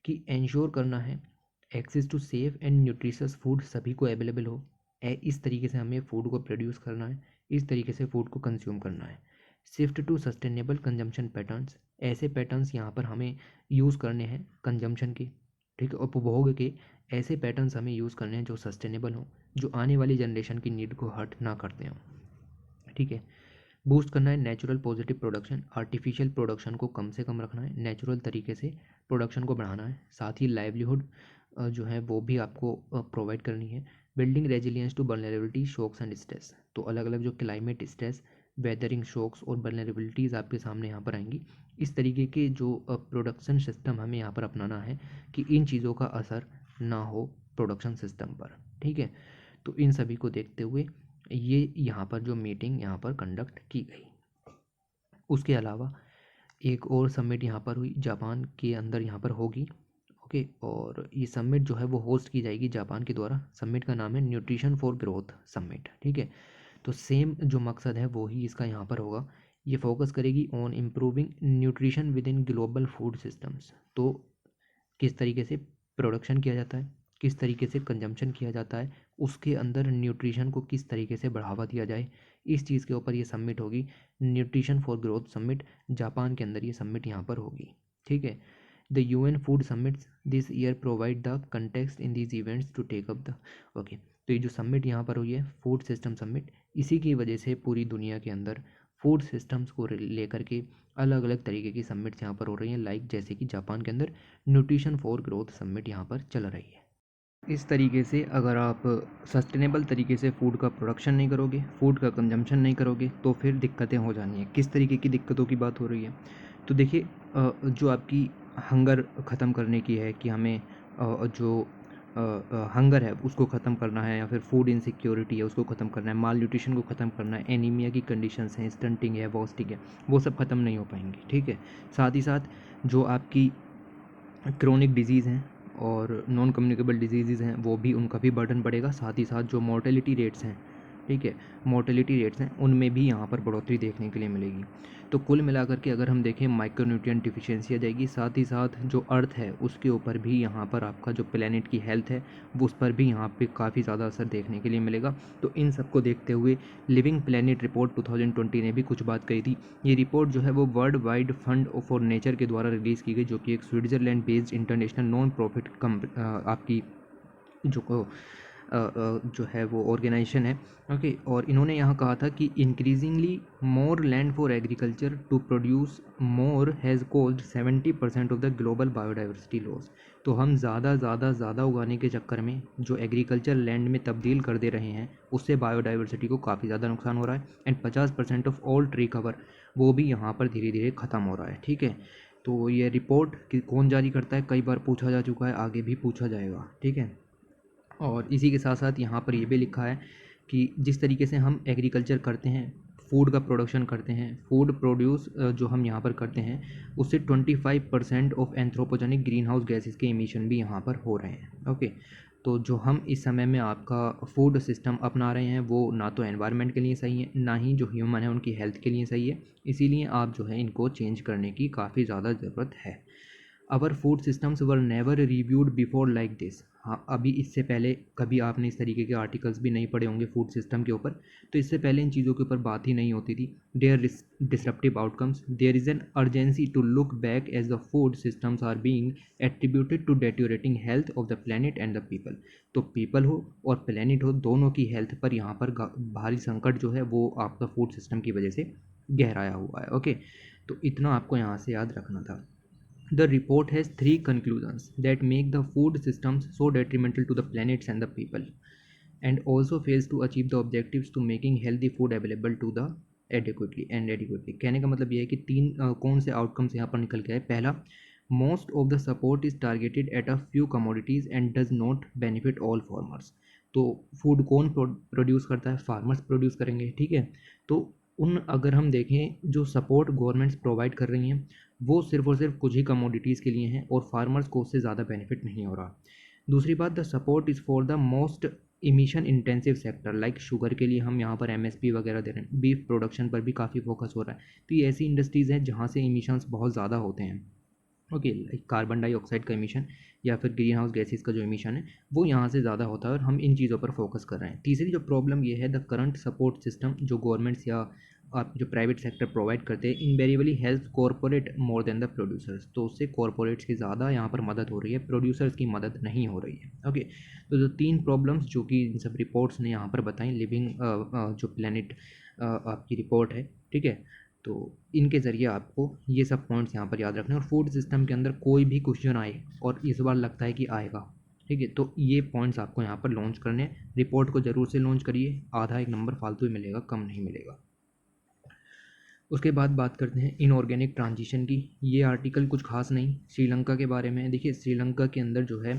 कि इंश्योर करना है access to safe and nutritious food सभी को अवेलेबल हो। इस तरीके से हमें फूड को प्रोड्यूस करना है, इस तरीके से फूड को कंज्यूम करना है। Shift to sustainable consumption patterns, ऐसे पैटर्न्स यहाँ पर हमें यूज़ करने हैं कंजम्पशन के, ठीक है, उपभोग के। ऐसे पैटर्न्स हमें यूज़ करने हैं जो सस्टेनेबल हों, जो आने वाली जनरेशन की नीड को हर्ट ना करते हों। ठीक है, बूस्ट करना है natural positive production, artificial production को कम से कम रखना है, नेचुरल तरीके से प्रोडक्शन को बढ़ाना है। साथ ही लाइवलीहुड जो है वो भी आपको प्रोवाइड करनी है। Building resilience to vulnerability shocks and stress, तो अलग अलग जो क्लाइमेट स्ट्रेस, वेदरिंग शॉक्स और वल्नरेबिलिटीज़ आपके सामने यहाँ पर आएंगी। इस तरीके के जो प्रोडक्शन सिस्टम हमें यहाँ पर अपनाना है कि इन चीज़ों का असर ना हो प्रोडक्शन सिस्टम पर। ठीक है, तो इन सभी को देखते हुए ये यहाँ पर जो मीटिंग यहाँ पर कंडक्ट की गई। उसके अलावा एक और समिट यहाँ पर हुई, जापान के अंदर यहाँ पर होगी। ओके, और ये समिट जो है वो होस्ट की जाएगी जापान के द्वारा। समिट का नाम है न्यूट्रिशन फॉर ग्रोथ समिट। ठीक है, तो सेम जो मकसद है वो ही इसका यहाँ पर होगा। ये फोकस करेगी on improving nutrition with in global food systems, तो किस तरीके से प्रोडक्शन किया जाता है, किस तरीके से कंजम्पशन किया जाता है, उसके अंदर न्यूट्रिशन को किस तरीके से बढ़ावा दिया जाए, इस चीज़ के ऊपर ये समिट होगी। Nutrition for growth summit Japan के अंदर ये समिट यहाँ पर होगी। ठीक है, the UN food summits this year provide the context in these events to take up the. Okay, तो ये जो समिट यहाँ पर हुई है फूड सिस्टम समिट, इसी की वजह से पूरी दुनिया के अंदर फूड सिस्टम्स को लेकर के अलग अलग तरीके की समिट्स यहाँ पर हो रही हैं, लाइक जैसे कि जापान के अंदर न्यूट्रिशन फॉर ग्रोथ समिट यहाँ पर चल रही है। इस तरीके से अगर आप सस्टेनेबल तरीके से फूड का प्रोडक्शन नहीं करोगे, फूड का कंजम्पशन नहीं करोगे, तो फिर दिक्कतें हो जानी है। किस तरीके की दिक्कतों की बात हो रही है, तो देखिए जो आपकी हंगर ख़त्म करने की है कि हमें जो हंगर है उसको ख़त्म करना है, या फिर फूड इनसिक्योरिटी है उसको ख़त्म करना है, माल न्यूट्रिशन को ख़त्म करना है, एनीमिया की कंडीशंस हैं, स्टंटिंग है, वॉस्टिंग है, वो सब ख़त्म नहीं हो पाएंगी। ठीक है, साथ ही साथ जो आपकी क्रोनिक डिजीज़ हैं और नॉन कम्युनिकेबल डिजीज़ हैं वो भी, उनका भी बर्डन बढ़ेगा। साथ ही साथ जो मोर्टेलिटी रेट्स हैं, ठीक है, मोर्टेलिटी रेट्स हैं उनमें भी यहाँ पर बढ़ोतरी देखने के लिए मिलेगी। तो कुल मिलाकर के अगर हम देखें माइक्रोन्यूट्रिएंट डिफिशियंसी आ जाएगी। साथ ही साथ जो अर्थ है उसके ऊपर भी यहाँ पर आपका जो प्लेनेट की हेल्थ है वो उस पर भी यहाँ पे काफ़ी ज़्यादा असर देखने के लिए मिलेगा। तो इन सब को देखते हुए लिविंग प्लेनेट रिपोर्ट 2020 ने भी कुछ बात कही थी। ये रिपोर्ट जो है वो world wide fund for nature के द्वारा रिलीज़ की गई, जो कि एक Switzerland based international non profit आपकी जो जो है वो ऑर्गेनाइजेशन है। ओके, और इन्होंने यहाँ कहा था कि increasingly more land for agriculture to produce more has caused 70% of the global biodiversity loss. तो हम ज़्यादा उगाने के चक्कर में जो एग्रीकल्चर लैंड में तब्दील कर दे रहे हैं उससे बायोडाइवर्सिटी को काफ़ी ज़्यादा नुकसान हो रहा है। And 50% of all tree cover वो भी यहाँ पर धीरे धीरे ख़त्म हो रहा है। ठीक है, तो ये रिपोर्ट कि कौन जारी करता है कई बार पूछा जा चुका है, आगे भी पूछा जाएगा। ठीक है, और इसी के साथ साथ यहाँ पर ये भी लिखा है कि जिस तरीके से हम एग्रीकल्चर करते हैं, फूड का प्रोडक्शन करते हैं, फूड प्रोड्यूस जो हम यहाँ पर करते हैं उससे 25% of anthropogenic green house gases के इमिशन भी यहाँ पर हो रहे हैं। ओके, तो जो हम इस समय में आपका फूड सिस्टम अपना रहे हैं वो ना तो एनवायरनमेंट के लिए सही है, ना ही जो ह्यूमन है उनकी हेल्थ के लिए सही है। इसीलिए आप जो है इनको चेंज करने की काफ़ी ज़्यादा ज़रूरत है। Our food systems were never reviewed before like this. हाँ, अभी इससे पहले कभी आपने इस तरीके के आर्टिकल्स भी नहीं पढ़े होंगे फूड सिस्टम के ऊपर, तो इससे पहले इन चीज़ों के ऊपर बात ही नहीं होती थी। Their disruptive outcomes, there is an urgency to look back as the food systems are being attributed to deteriorating health of the planet and the people. तो पीपल हो और प्लेनेट हो, दोनों की हेल्थ पर यहाँ पर भारी संकट जो है वो आपका फूड सिस्टम की वजह से गहराया हुआ है। ओके, तो इतना आपको यहाँ से याद रखना था। The report has three conclusions that make the food systems so detrimental to the planets and the people, and also fails to achieve the objectives to making healthy food available to the adequately. कहने का मतलब ये है कि तीन कौन से outcomes यहाँ पर निकल के आए। पहला, most of the support is targeted at a few commodities and does not benefit all farmers. तो फूड कौन प्रोड्यूस करता है? फार्मर्स प्रोड्यूस करेंगे। ठीक है, तो उन अगर हम देखें जो सपोर्ट गवर्नमेंट्स प्रोवाइड कर रही हैं वो सिर्फ और सिर्फ कुछ ही कमोडिटीज़ के लिए हैं और फार्मर्स को उससे ज़्यादा बेनिफिट नहीं हो रहा। दूसरी बात, the support is for the most emission intensive sector like sugar के लिए हम यहाँ पर एमएसपी वगैरह दे रहे हैं, बीफ प्रोडक्शन पर भी काफ़ी फोकस हो रहा है। तो ये ऐसी इंडस्ट्रीज़ हैं जहाँ से इमिशंस बहुत ज़्यादा होते हैं। ओके, लाइक कार्बन डाइऑक्साइड का इमिशन या फिर ग्रीन हाउस गैसेज का जो इमिशन है वो यहाँ से ज़्यादा होता है और हम इन चीज़ों पर फोकस कर रहे हैं। तीसरी जो प्रॉब्लम ये है, द करंट सपोर्ट सिस्टम जो गवर्नमेंट्स या आप जो प्राइवेट सेक्टर प्रोवाइड करते हैं invariably help corporate more than the producers. तो उससे कॉरपोरेट्स की ज़्यादा यहाँ पर मदद हो रही है, प्रोड्यूसर्स की मदद नहीं हो रही है। ओके, तो जो तीन प्रॉब्लम्स जो कि इन सब रिपोर्ट्स ने यहाँ पर बताई, लिविंग जो प्लेनेट आपकी रिपोर्ट है, ठीक है, तो इनके ज़रिए आपको ये सब पॉइंट्स यहाँ पर याद रखने और फूड सिस्टम के अंदर कोई भी क्वेश्चन आए और इस बार लगता है कि आएगा, ठीक है, तो ये पॉइंट्स आपको यहाँ पर लॉन्च करने हैं। रिपोर्ट को ज़रूर से लॉन्च करिए, आधा एक नंबर फालतू ही मिलेगा, कम नहीं मिलेगा। उसके बाद बात करते हैं इनऑर्गेनिक ट्रांजिशन की। ये आर्टिकल कुछ खास नहीं, श्रीलंका के बारे में है। देखिए, श्रीलंका के अंदर जो है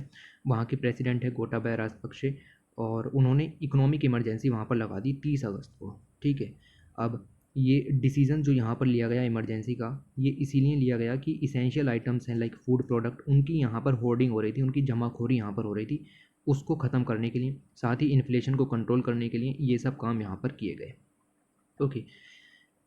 वहाँ के प्रेसिडेंट है गोटाबाया राजपक्षे और उन्होंने इकोनॉमिक इमरजेंसी वहाँ पर लगा दी 30 अगस्त को। ठीक है, अब ये डिसीज़न जो यहाँ पर लिया गया इमरजेंसी का, ये इसीलिए लिया गया कि इसेंशियल आइटम्स हैं लाइक फूड प्रोडक्ट, उनकी यहाँ पर होर्डिंग हो रही थी, उनकी जमाखोरी यहाँ पर हो रही थी, उसको ख़त्म करने के लिए, साथ ही इन्फ्लेशन को कंट्रोल करने के लिए ये सब काम यहाँ पर किए गए। ओके,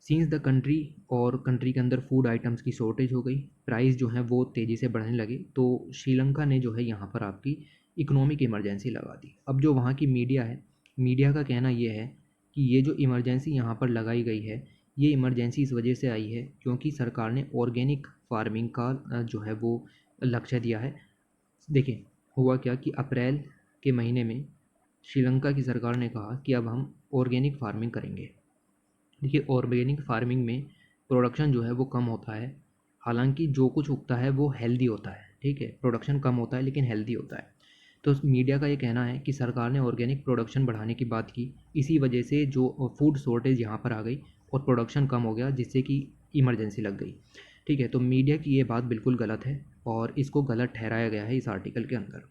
सीन्स द कंट्री के अंदर फूड आइटम्स की शॉर्टेज हो गई, प्राइस जो है वो तेज़ी से बढ़ने लगे, तो श्रीलंका ने जो है यहाँ पर आपकी इकोनॉमिक इमरजेंसी लगा दी। अब जो वहाँ की मीडिया है, मीडिया का कहना ये है कि ये जो इमरजेंसी यहाँ पर लगाई गई है ये इमरजेंसी इस वजह से आई है क्योंकि सरकार ने ऑर्गेनिक फार्मिंग का जो है वो लक्ष्य दिया है। देखिए, हुआ क्या कि अप्रैल के महीने में श्रीलंका की सरकार ने कहा कि अब हम ऑर्गेनिक फार्मिंग करेंगे। देखिए, ऑर्गेनिक फार्मिंग में प्रोडक्शन जो है वो कम होता है, हालांकि जो कुछ उगता है वो हेल्दी होता है। ठीक है, प्रोडक्शन कम होता है लेकिन हेल्दी होता है। तो मीडिया का ये कहना है कि सरकार ने ऑर्गेनिक प्रोडक्शन बढ़ाने की बात की, इसी वजह से जो फूड शॉर्टेज यहाँ पर आ गई और प्रोडक्शन कम हो गया जिससे कि इमरजेंसी लग गई। ठीक है, तो मीडिया की ये बात बिल्कुल गलत है और इसको गलत ठहराया गया है इस आर्टिकल के अंदर।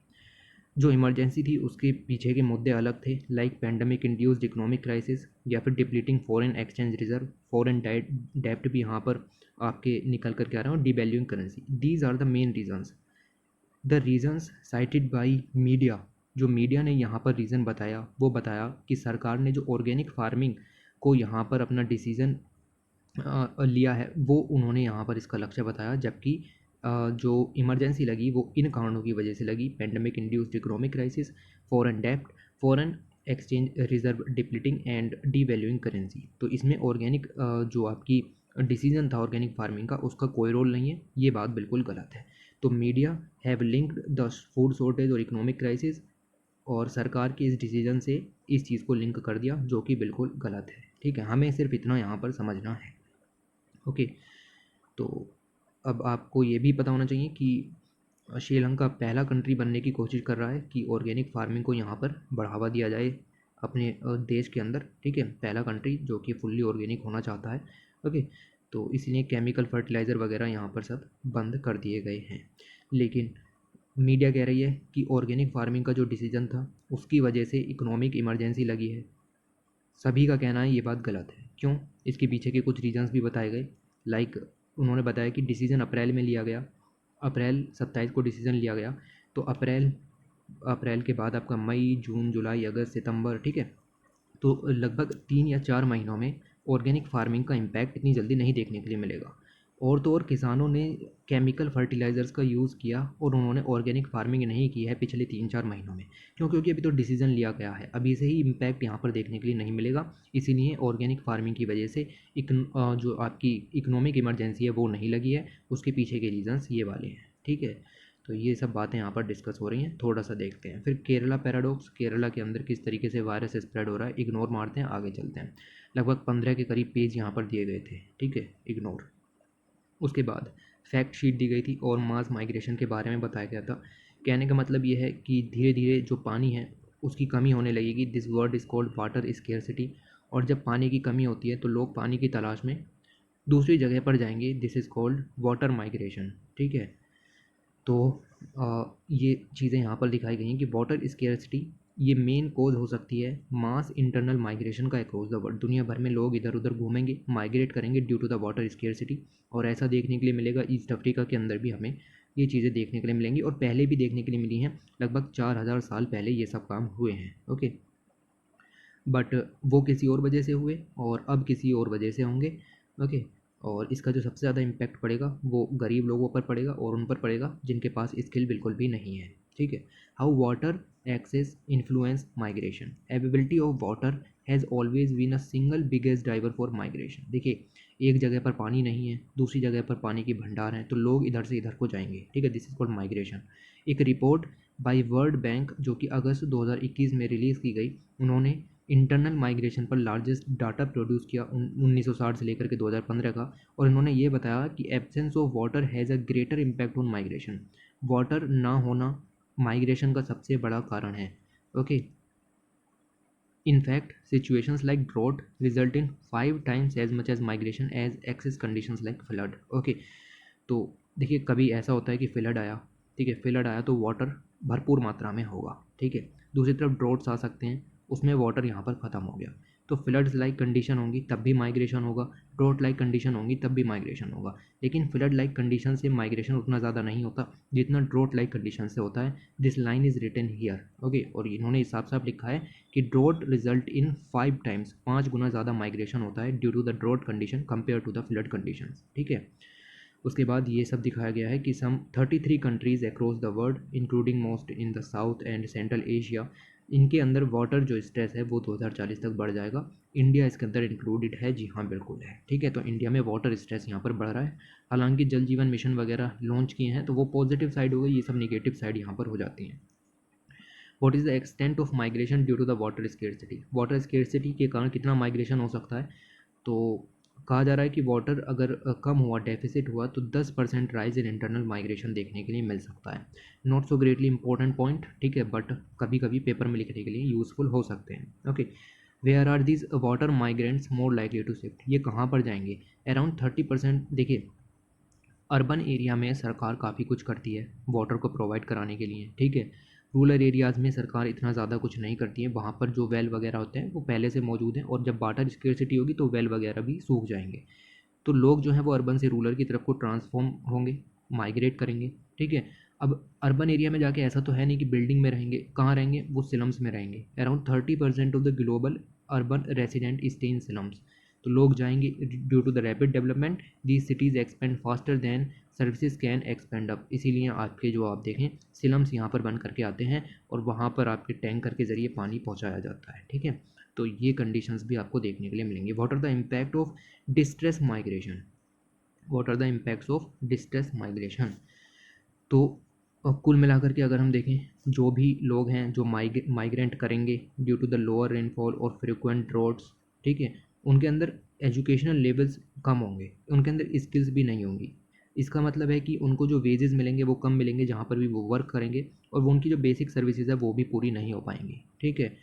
जो इमरजेंसी थी उसके पीछे के मुद्दे अलग थे, like pandemic induced economic crisis या फिर depleting foreign exchange reserve, foreign डेप्ट भी यहाँ पर आपके निकल कर के आ रहे हैं और devaluing currency. These are the main reasons. The reasons cited by media, जो मीडिया ने यहाँ पर रीज़न बताया वो बताया कि सरकार ने जो ऑर्गेनिक फार्मिंग को यहाँ पर अपना डिसीज़न लिया है वो उन्होंने यहाँ पर इसका लक्ष्य बताया, जबकि जो इमरजेंसी लगी वो इन कारणों की वजह से लगी, pandemic induced economic crisis, foreign डेप्ट, foreign exchange reserve depleting and devaluing currency. तो इसमें ऑर्गेनिक जो आपकी डिसीजन था ऑर्गेनिक फार्मिंग का उसका कोई रोल नहीं है, ये बात बिल्कुल गलत है। तो media have linked the food shortage और इकोनॉमिक क्राइसिस और सरकार के इस डिसीजन से इस चीज़ को लिंक कर दिया, जो कि बिल्कुल गलत है। ठीक है, हमें सिर्फ इतना यहाँ पर समझना है। ओके, तो अब आपको ये भी पता होना चाहिए कि श्रीलंका पहला कंट्री बनने की कोशिश कर रहा है कि ऑर्गेनिक फार्मिंग को यहाँ पर बढ़ावा दिया जाए अपने देश के अंदर। ठीक है, पहला कंट्री जो कि फुल्ली ऑर्गेनिक होना चाहता है। ओके, तो इसलिए केमिकल फर्टिलाइज़र वगैरह यहाँ पर सब बंद कर दिए गए हैं। लेकिन मीडिया कह रही है कि ऑर्गेनिक फार्मिंग का जो डिसीजन था उसकी वजह से इकोनॉमिक इमरजेंसी लगी है। सभी का कहना है ये बात गलत है। क्यों? इसके पीछे के कुछ रीजंस भी बताए गए। लाइक उन्होंने बताया कि डिसीजन अप्रैल में लिया गया, अप्रैल 27 को डिसीजन लिया गया, तो अप्रैल के बाद आपका मई, जून, जुलाई, अगस्त, सितंबर, ठीक है, तो लगभग 3 या 4 महीनों में ऑर्गेनिक फार्मिंग का इम्पैक्ट इतनी जल्दी नहीं देखने के लिए मिलेगा। और तो और किसानों ने केमिकल फर्टिलाइज़र्स का यूज़ किया और उन्होंने ऑर्गेनिक फार्मिंग नहीं की है पिछले 3-4 महीनों में। क्यों? क्योंकि अभी तो डिसीजन लिया गया है, अभी से ही इम्पैक्ट यहाँ पर देखने के लिए नहीं मिलेगा। इसीलिए ऑर्गेनिक फार्मिंग की वजह से जो आपकी इकोनॉमिक इमरजेंसी है वो नहीं लगी है। उसके पीछे के रीजंस ये वाले हैं। ठीक है, तो ये सब बातें यहाँ पर डिस्कस हो रही हैं, थोड़ा सा देखते हैं। फिर केरला पैराडॉक्स, केरला के अंदर किस तरीके से वायरस स्प्रेड हो रहा है, इग्नोर मारते हैं, आगे चलते हैं। लगभग 15 के करीब पेज यहाँ पर दिए गए थे। ठीक है, इग्नोर। उसके बाद फैक्ट शीट दी गई थी और मास माइग्रेशन के बारे में बताया गया था। कहने का मतलब ये है कि धीरे धीरे जो पानी है उसकी कमी होने लगेगी। This word is called water scarcity. और जब पानी की कमी होती है तो लोग पानी की तलाश में दूसरी जगह पर जाएंगे। This is called water migration. ठीक है, तो ये चीज़ें यहाँ पर दिखाई गई हैं कि वाटर स्केर्सिटी ये मेन कोज हो सकती है मास इंटरनल माइग्रेशन का अक्रॉस द वर्ल्ड। दुनिया भर में लोग इधर उधर घूमेंगे, माइग्रेट करेंगे due to the water scarcity. और ऐसा देखने के लिए मिलेगा ईस्ट अफ्रीका के अंदर भी हमें ये चीज़ें देखने के लिए मिलेंगी, और पहले भी देखने के लिए मिली हैं। लगभग 4000 साल पहले ये सब काम हुए हैं। ओके, बट वो किसी और वजह से हुए और अब किसी और वजह से होंगे। ओके, और इसका जो सबसे ज़्यादा इम्पैक्ट पड़ेगा वो गरीब लोगों पर पड़ेगा और उन पर पड़ेगा जिनके पास स्किल बिल्कुल भी नहीं है। ठीक है, how water access influence migration. Availability of water has always been a single biggest driver for migration. देखिए, एक जगह पर पानी नहीं है, दूसरी जगह पर पानी की भंडार है, तो लोग इधर से इधर को जाएंगे। ठीक है, दिस इज कॉल्ड माइग्रेशन। एक रिपोर्ट बाय वर्ल्ड बैंक जो कि अगस्त 2021 में रिलीज़ की गई, उन्होंने इंटरनल माइग्रेशन पर लार्जेस्ट डाटा प्रोड्यूस किया 1960 से लेकर के 2015 का। और इन्होंने ये बताया कि absence of water has a greater impact on migration. Water ना होना माइग्रेशन का सबसे बड़ा कारण है। Okay, in fact situations like drought result in 5 times as much as migration as excess conditions like flood. Okay, तो देखिए कभी ऐसा होता है कि फ्लड आया, ठीक है, फ्लड आया तो वाटर भरपूर मात्रा में होगा। ठीक है, दूसरी तरफ ड्रॉट्स आ सकते हैं, उसमें वाटर यहाँ पर ख़त्म हो गया, तो फ्लड्स लाइक कंडीशन होंगी तब भी माइग्रेशन होगा, ड्रॉट लाइक कंडीशन होंगी तब भी माइग्रेशन होगा। लेकिन फ्लड लाइक कंडीशन से माइग्रेशन उतना ज़्यादा नहीं होता जितना ड्रॉट लाइक कंडीशन से होता है। This line is written here. Okay, और इन्होंने साफ साफ लिखा है कि ड्रॉट रिजल्ट इन 5 टाइम्स, 5 गुना ज़्यादा माइग्रेशन होता है due to the drought condition compare to the flood condition. ठीक है, उसके बाद ये सब दिखाया गया है कि सम 33 countries across the world including most in the south and central Asia, इनके अंदर वाटर जो स्ट्रेस है वो 2040 तक बढ़ जाएगा। इंडिया इसके अंदर इंक्लूडेड है। जी हाँ, बिल्कुल है। ठीक है, तो इंडिया में वाटर स्ट्रेस यहाँ पर बढ़ रहा है। हालांकि जल जीवन मिशन वगैरह लॉन्च किए हैं तो वो पॉजिटिव साइड हो गई, ये सब निगेटिव साइड यहाँ पर हो जाती हैं। What is the extent of migration due to the water scarcity. Water scarcity के कारण कितना माइग्रेशन हो सकता है, तो कहा जा रहा है कि वाटर अगर कम हुआ, डेफिसिट हुआ, तो 10% राइज इन इंटरनल माइग्रेशन देखने के लिए मिल सकता है। Not so greatly important point, ठीक है, बट कभी कभी पेपर में लिखने के लिए यूज़फुल हो सकते हैं। Okay, where are these water migrants more likely to shift. ये कहाँ पर जाएंगे? अराउंड 30%। देखिए, अर्बन एरिया में सरकार काफ़ी कुछ करती है वाटर को प्रोवाइड कराने के लिए। ठीक है, रूरल एरियाज़ में सरकार इतना ज़्यादा कुछ नहीं करती है, वहाँ पर जो वेल वगैरह होते हैं वो पहले से मौजूद हैं, और जब वाटर स्केर्सिटी होगी तो वेल वगैरह भी सूख जाएंगे। तो लोग जो हैं वो अर्बन से रूरल की तरफ को ट्रांसफॉर्म होंगे, माइग्रेट करेंगे। ठीक है, अब अर्बन एरिया में जाके ऐसा तो है नहीं कि बिल्डिंग में रहेंगे, कहाँ रहेंगे? वो स्लम्स में रहेंगे। Around 30% of the global urban resident stay in slums. तो लोग जाएंगे due to the rapid development, these cities expand faster than services can expand up. इसीलिए आपके जो आप देखें स्लम्स यहाँ पर बन करके आते हैं और वहाँ पर आपके टैंकर के ज़रिए पानी पहुँचाया जाता है। ठीक है, तो ये कंडीशंस भी आपको देखने के लिए मिलेंगी। What are the impact of distress migration. What are the impacts of distress migration. तो और कुल मिलाकर के अगर हम देखें, जो भी लोग हैं जो माइग्रेंट करेंगे due to the lower rainfall और फ्रिक्वेंट ड्रॉट्स, ठीक है, उनके अंदर एजुकेशनल लेवल्स कम होंगे, उनके अंदर स्किल्स भी नहीं होंगी। इसका मतलब है कि उनको जो वेजेस मिलेंगे वो कम मिलेंगे जहाँ पर भी वो वर्क करेंगे, और वो उनकी जो बेसिक सर्विसेज है वो भी पूरी नहीं हो पाएंगी, ठीक है।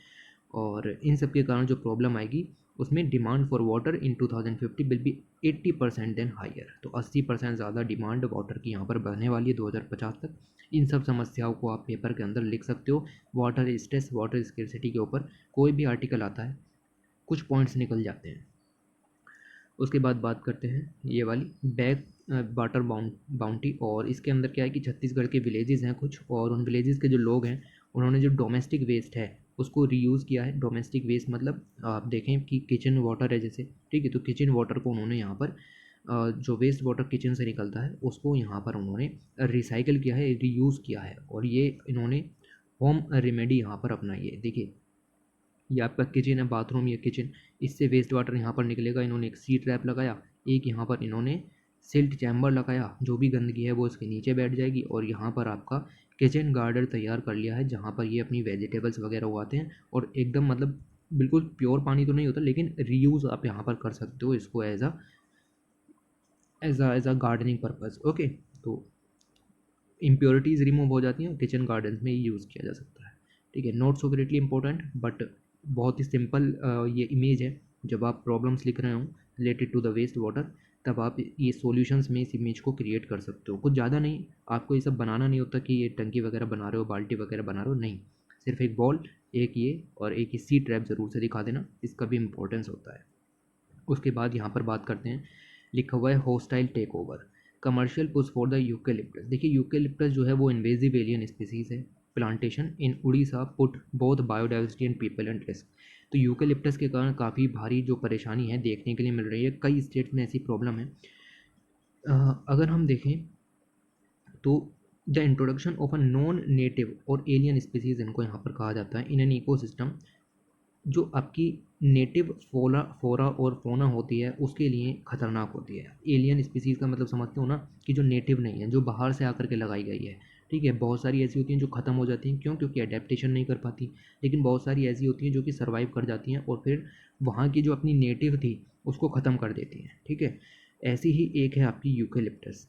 और इन सब के कारण जो प्रॉब्लम आएगी उसमें demand for water in 2050 will be 80% then higher. तो 80% ज़्यादा डिमांड वाटर की यहाँ पर बढ़ने वाली है 2050 तक। इन सब समस्याओं को आप पेपर के अंदर लिख सकते हो। वाटर स्ट्रेस, वाटर स्केर्सिटी के ऊपर कोई भी आर्टिकल आता है, कुछ पॉइंट्स निकल जाते हैं। उसके बाद बात करते हैं ये वाली बैक वाटर बाउंटी। और इसके अंदर क्या है कि छत्तीसगढ़ के विलेजेस हैं कुछ, और उन विलेजेस के जो लोग हैं उन्होंने जो डोमेस्टिक वेस्ट है उसको रीयूज़ किया है। डोमेस्टिक वेस्ट मतलब आप देखें कि किचन वाटर है जैसे, ठीक है, तो किचन वाटर को उन्होंने यहाँ पर जो वेस्ट वाटर किचन से निकलता है उसको यहाँ पर उन्होंने रिसाइकल किया है, रीयूज़ किया है, और ये इन्होंने होम रेमेडी यहाँ पर अपनाई है। देखिए, ये आपका किचन है, बाथरूम या किचन, इससे वेस्ट वाटर यहाँ पर निकलेगा। इन्होंने एक सी ट्रैप लगाया, एक यहाँ पर इन्होंने सिल्ट चैम्बर लगाया, जो भी गंदगी है वो इसके नीचे बैठ जाएगी, और यहाँ पर आपका किचन गार्डन तैयार कर लिया है जहाँ पर ये अपनी वेजिटेबल्स वगैरह उगाते हैं। और एकदम मतलब बिल्कुल प्योर पानी तो नहीं होता, लेकिन रीयूज़ आप यहाँ पर कर सकते हो इसको as a gardening purpose. Okay, तो इम्प्योरिटीज़ रिमूव हो जाती हैं, किचन गार्डन में यूज़ किया जा सकता है, ठीक है। Not so greatly important, but बहुत ही सिंपल ये इमेज है। जब आप प्रॉब्लम्स लिख रहे हो related to the waste water, तब आप ये सॉल्यूशंस में इस इमेज को क्रिएट कर सकते हो। कुछ ज़्यादा नहीं, आपको ये सब बनाना नहीं होता कि ये टंकी वगैरह बना रहे हो, बाल्टी वगैरह बना रहे हो, नहीं। सिर्फ एक बॉल, एक ये, और एक ही सी ट्रैप ज़रूर से दिखा देना, इसका भी इम्पोर्टेंस होता है। उसके बाद यहाँ पर बात करते हैं, लिखा हुआ है hostile takeover, commercial push for the eucalyptus. देखिए, यूकेलिप्टस जो है वो इन्वेजिव एलियन स्पीसीज़ है। Plantation in Orissa put both biodiversity and people and risk. तो यूकेलिप्टस के कारण काफ़ी भारी जो परेशानी है देखने के लिए मिल रही है, कई स्टेट्स में ऐसी प्रॉब्लम है। अगर हम देखें तो the introduction of a non native और एलियन स्पीसीज इनको यहाँ पर कहा जाता है इन एन इकोसिस्टम। जो आपकी नेटिव फोरा और फोना होती है उसके लिए खतरनाक होती है। एलियन स्पीसीज़ का मतलब समझते हो ना, कि जो नेटिव नहीं है, जो बाहर से आकर के लगाई गई है, ठीक है। बहुत सारी ऐसी होती हैं जो ख़त्म हो जाती हैं, क्यों? क्योंकि अडेप्टेशन नहीं कर पाती। लेकिन बहुत सारी ऐसी होती हैं जो कि सर्वाइव कर जाती हैं और फिर वहाँ की जो अपनी नेटिव थी उसको ख़त्म कर देती हैं, ठीक है। ऐसी ही एक है आपकी eucalyptus.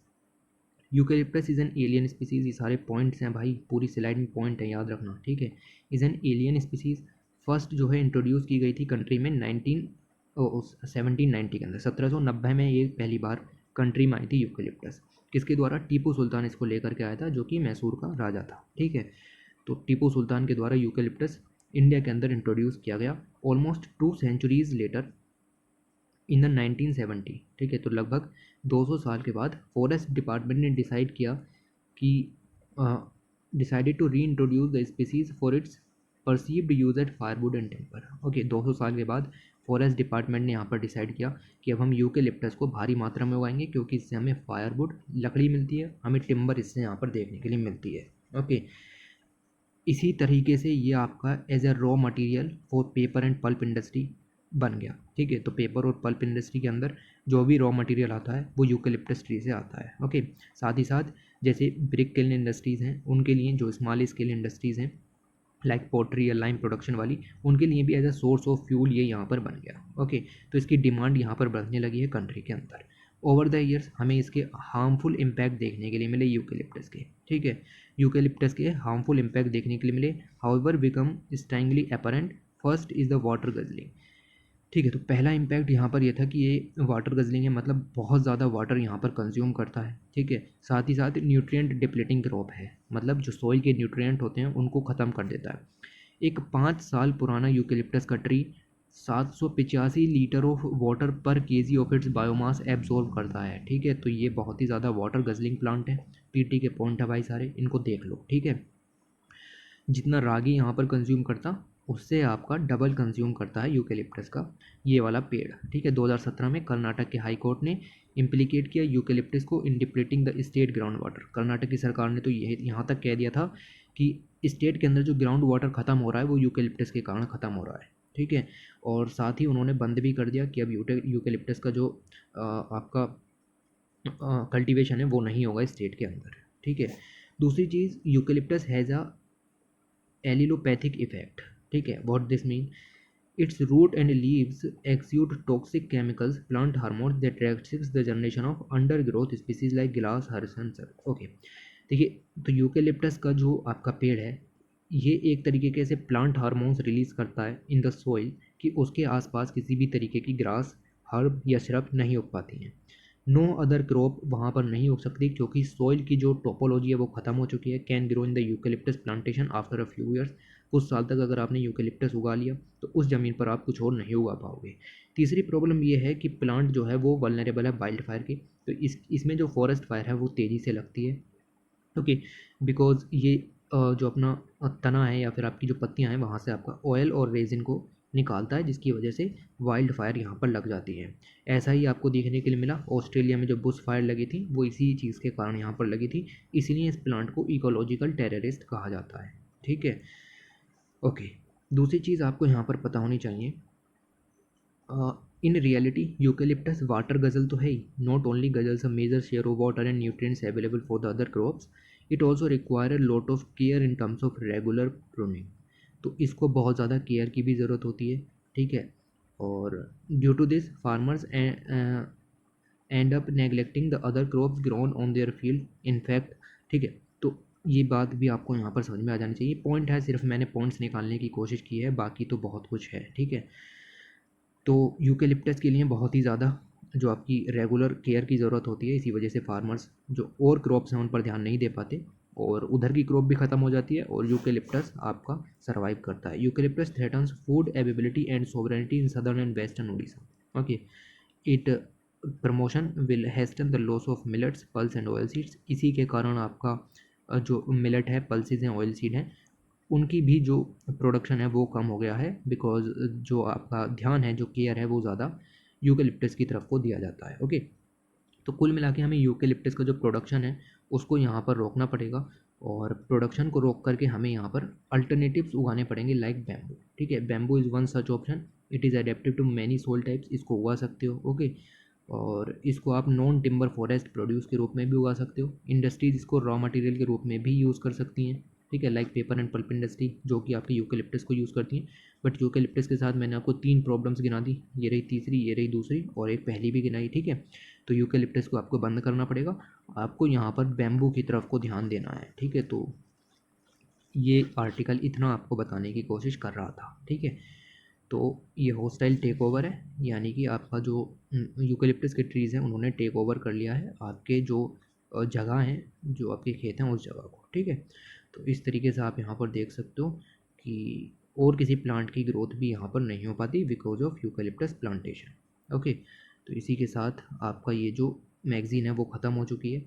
Eucalyptus is an alien species. ये सारे पॉइंट्स हैं भाई, पूरी स्लाइड में पॉइंट है, याद रखना, ठीक है। Is an alien species. First जो है इंट्रोड्यूस की गई थी कंट्री में 1790 के अंदर, 1790 में ये पहली बार कंट्री में आई थी यूकेलिप्टस। किसके द्वारा? टीपू सुल्तान इसको लेकर के आया था, जो कि मैसूर का राजा था, ठीक है। तो टीपू सुल्तान के द्वारा यूकेलिप्टस इंडिया के अंदर इंट्रोड्यूस किया गया। Almost 2 centuries later in the 1970, ठीक है, तो लगभग 200 साल के बाद फॉरेस्ट डिपार्टमेंट ने डिसाइड किया कि decided to reintroduce the species for its perceived use at firewood and timber. Okay, 200 साल के बाद फॉरेस्ट डिपार्टमेंट ने यहाँ पर डिसाइड किया कि अब हम यूकेलिप्टस को भारी मात्रा में उगाएंगे, क्योंकि इससे हमें फायरवुड लकड़ी मिलती है, हमें टिम्बर इससे यहाँ पर देखने के लिए मिलती है। ओके, इसी तरीके से ये आपका as a raw material for paper and pulp industry बन गया, ठीक है। तो पेपर और पल्प इंडस्ट्री के अंदर जो भी रॉ मटेरियल आता है वो यूकेलिप्टस ट्री से आता है, ओके। साथ ही साथ जैसे ब्रिक किल्न इंडस्ट्रीज़ हैं, उनके लिए जो स्मॉल स्केल इंडस्ट्रीज़ हैं लाइक पोट्री या लाइम प्रोडक्शन वाली, उनके लिए भी as a source of fuel ये यहाँ पर बन गया, ओके। तो इसकी डिमांड यहाँ पर बढ़ने लगी है कंट्री के अंदर। ओवर द ईयर्स हमें इसके हार्मफुल इम्पैक्ट देखने के लिए मिले यूकेलिप्टस के, ठीक है। यूकेलिप्टस के हार्मफुल इम्पैक्ट देखने के लिए मिले, however become strongly apparent. First is the water guzzling, ठीक है। तो पहला इम्पैक्ट यहाँ पर यह था कि ये वाटर गजलिंग है, मतलब बहुत ज़्यादा वाटर यहाँ पर कंज्यूम करता है, ठीक है। साथ ही साथ न्यूट्रिएंट डिप्लीटिंग क्रॉप है, मतलब जो सॉइल के न्यूट्रिएंट होते हैं उनको ख़त्म कर देता है। एक 5 साल पुराना यूकेलिप्टस का ट्री 785 लीटर ऑफ वाटर पर KG of its biomass absorb करता है, ठीक है। तो ये बहुत ही ज़्यादा वाटर गजलिंग प्लांट है। पीटी के पॉइंट है भाई सारे, इनको देख लो, ठीक है। जितना रागी यहाँ पर कंज्यूम करता उससे आपका डबल कंज्यूम करता है यूकेलिप्टस का ये वाला पेड़, ठीक है। 2017 में कर्नाटक के हाई कोर्ट ने इम्प्लीकेट किया यूकेलिप्टस को in depleting the state ground water. Karnataka की सरकार ने तो ये यहाँ तक कह दिया था कि स्टेट के अंदर जो ग्राउंड वाटर ख़त्म हो रहा है वो यूकेलिप्टस के कारण ख़त्म हो रहा है, ठीक है। और साथ ही उन्होंने बंद भी कर दिया कि अब यूकेलिप्टस का जो आपका कल्टीवेशन है वो नहीं होगा स्टेट के अंदर, ठीक है। दूसरी चीज़, यूकेलिप्टस हैज़ अ एलिलोपैथिक इफेक्ट, ठीक है। What this mean, its root and leaves exude toxic chemicals, plant hormones that restricts the generation of undergrowth species like glass, herbs and shrubs. Okay, देखिए, तो यूकेलिप्टस का जो आपका पेड़ है, ये एक तरीके से प्लांट हार्मोन्स रिलीज करता है इन द सोइल कि उसके आसपास किसी भी तरीके की ग्रास, हर्ब या श्रब नहीं उग पाती हैं। नो अदर क्रॉप वहाँ पर नहीं उग सकती क्योंकि सॉइल की जो टोपोलॉजी है वो ख़त्म हो चुकी है। Can grow in the eucalyptus plantation after a few years, कुछ साल तक अगर आपने यूकेलिप्टस उगा लिया तो उस ज़मीन पर आप कुछ और नहीं उगा पाओगे। तीसरी प्रॉब्लम ये है कि प्लांट जो है वो वल्नरेबल है वाइल्ड फायर की, तो इसमें जो फॉरेस्ट फायर है वो तेज़ी से लगती है। ओके, बिकॉज ये जो अपना तना है या फिर आपकी जो पत्तियां हैं वहाँ से आपका ऑयल और रेजिन को निकालता है, जिसकी वजह से वाइल्ड फायर यहाँ पर लग जाती है। ऐसा ही आपको देखने के लिए मिला, ऑस्ट्रेलिया में जो बुश फायर लगी थी वो इसी चीज़ के कारण यहाँ पर लगी थी, इसीलिए इस प्लांट को इकोलॉजिकल टेररिस्ट कहा जाता है, ठीक है। ओके, दूसरी चीज़ आपको यहाँ पर पता होनी चाहिए, in reality eucalyptus water guzzle तो है ही, not only guzzles a major share of water and nutrients available for the other crops, it also require a lot of care in terms of regular pruning. तो इसको बहुत ज़्यादा care की भी ज़रूरत होती है, ठीक है। और due to this farmers end up neglecting the other crops grown on their field in fact, ठीक है। तो ये बात भी आपको यहाँ पर समझ में आ जानी चाहिए। पॉइंट है, सिर्फ मैंने पॉइंट्स निकालने की कोशिश की है, बाकी तो बहुत कुछ है, ठीक है। तो यूकेलिप्टस के लिए बहुत ही ज़्यादा जो आपकी रेगुलर केयर की ज़रूरत होती है, इसी वजह से फार्मर्स जो और क्रॉप्स हैं उन पर ध्यान नहीं दे पाते और उधर की क्रॉप भी ख़त्म हो जाती है और यूकेलिप्टस आपका सर्वाइव करता है। Eucalyptus threatens food availability and sovereignty in southern and western Orissa. Okay, it promotion will hasten the loss of millets, pulse and oil seeds. इसी के कारण आपका जो मिलेट है, पल्सेस हैं, ऑयल सीड हैं, उनकी भी जो प्रोडक्शन है वो कम हो गया है, बिकॉज जो आपका ध्यान है, जो केयर है, वो ज़्यादा यूकेलिप्टस की तरफ को दिया जाता है। ओके, तो कुल मिला के हमें यूकेलिप्टस का जो प्रोडक्शन है उसको यहाँ पर रोकना पड़ेगा और प्रोडक्शन को रोक करके हमें यहाँ पर अल्टरनेटिव्स उगाने पड़ेंगे लाइक बैम्बू, ठीक है। Bamboo is one such option, it is adaptive to many soil types, इसको उगा सकते हो, ओके। और इसको आप नॉन टिम्बर फॉरेस्ट प्रोड्यूस के रूप में भी उगा सकते हो। इंडस्ट्रीज इसको रॉ मटेरियल के रूप में भी यूज़ कर सकती हैं, ठीक है, like paper and pulp industry जो कि आपके यूकेलिप्टस को यूज़ करती हैं। बट यूकेलिप्टस के साथ मैंने आपको 3 प्रॉब्लम्स गिना दी, ये रही तीसरी, ये रही दूसरी और एक पहली भी गिनाई, ठीक है। तो यूकेलिप्टस को आपको बंद करना पड़ेगा, आपको यहाँ पर बैम्बू की तरफ को ध्यान देना है, ठीक है। तो ये आर्टिकल इतना आपको बताने की कोशिश कर रहा था, ठीक है। तो ये होस्टाइल टेक ओवर है, यानी कि आपका जो यूकेलिप्टस के ट्रीज़ हैं उन्होंने टेक ओवर कर लिया है आपके जो जगह हैं, जो आपके खेत हैं उस जगह को, ठीक है। तो इस तरीके से आप यहाँ पर देख सकते हो कि और किसी प्लांट की ग्रोथ भी यहाँ पर नहीं हो पाती because of eucalyptus plantation. Okay, तो इसी के साथ आपका ये जो मैगज़ीन है वो ख़त्म हो चुकी है।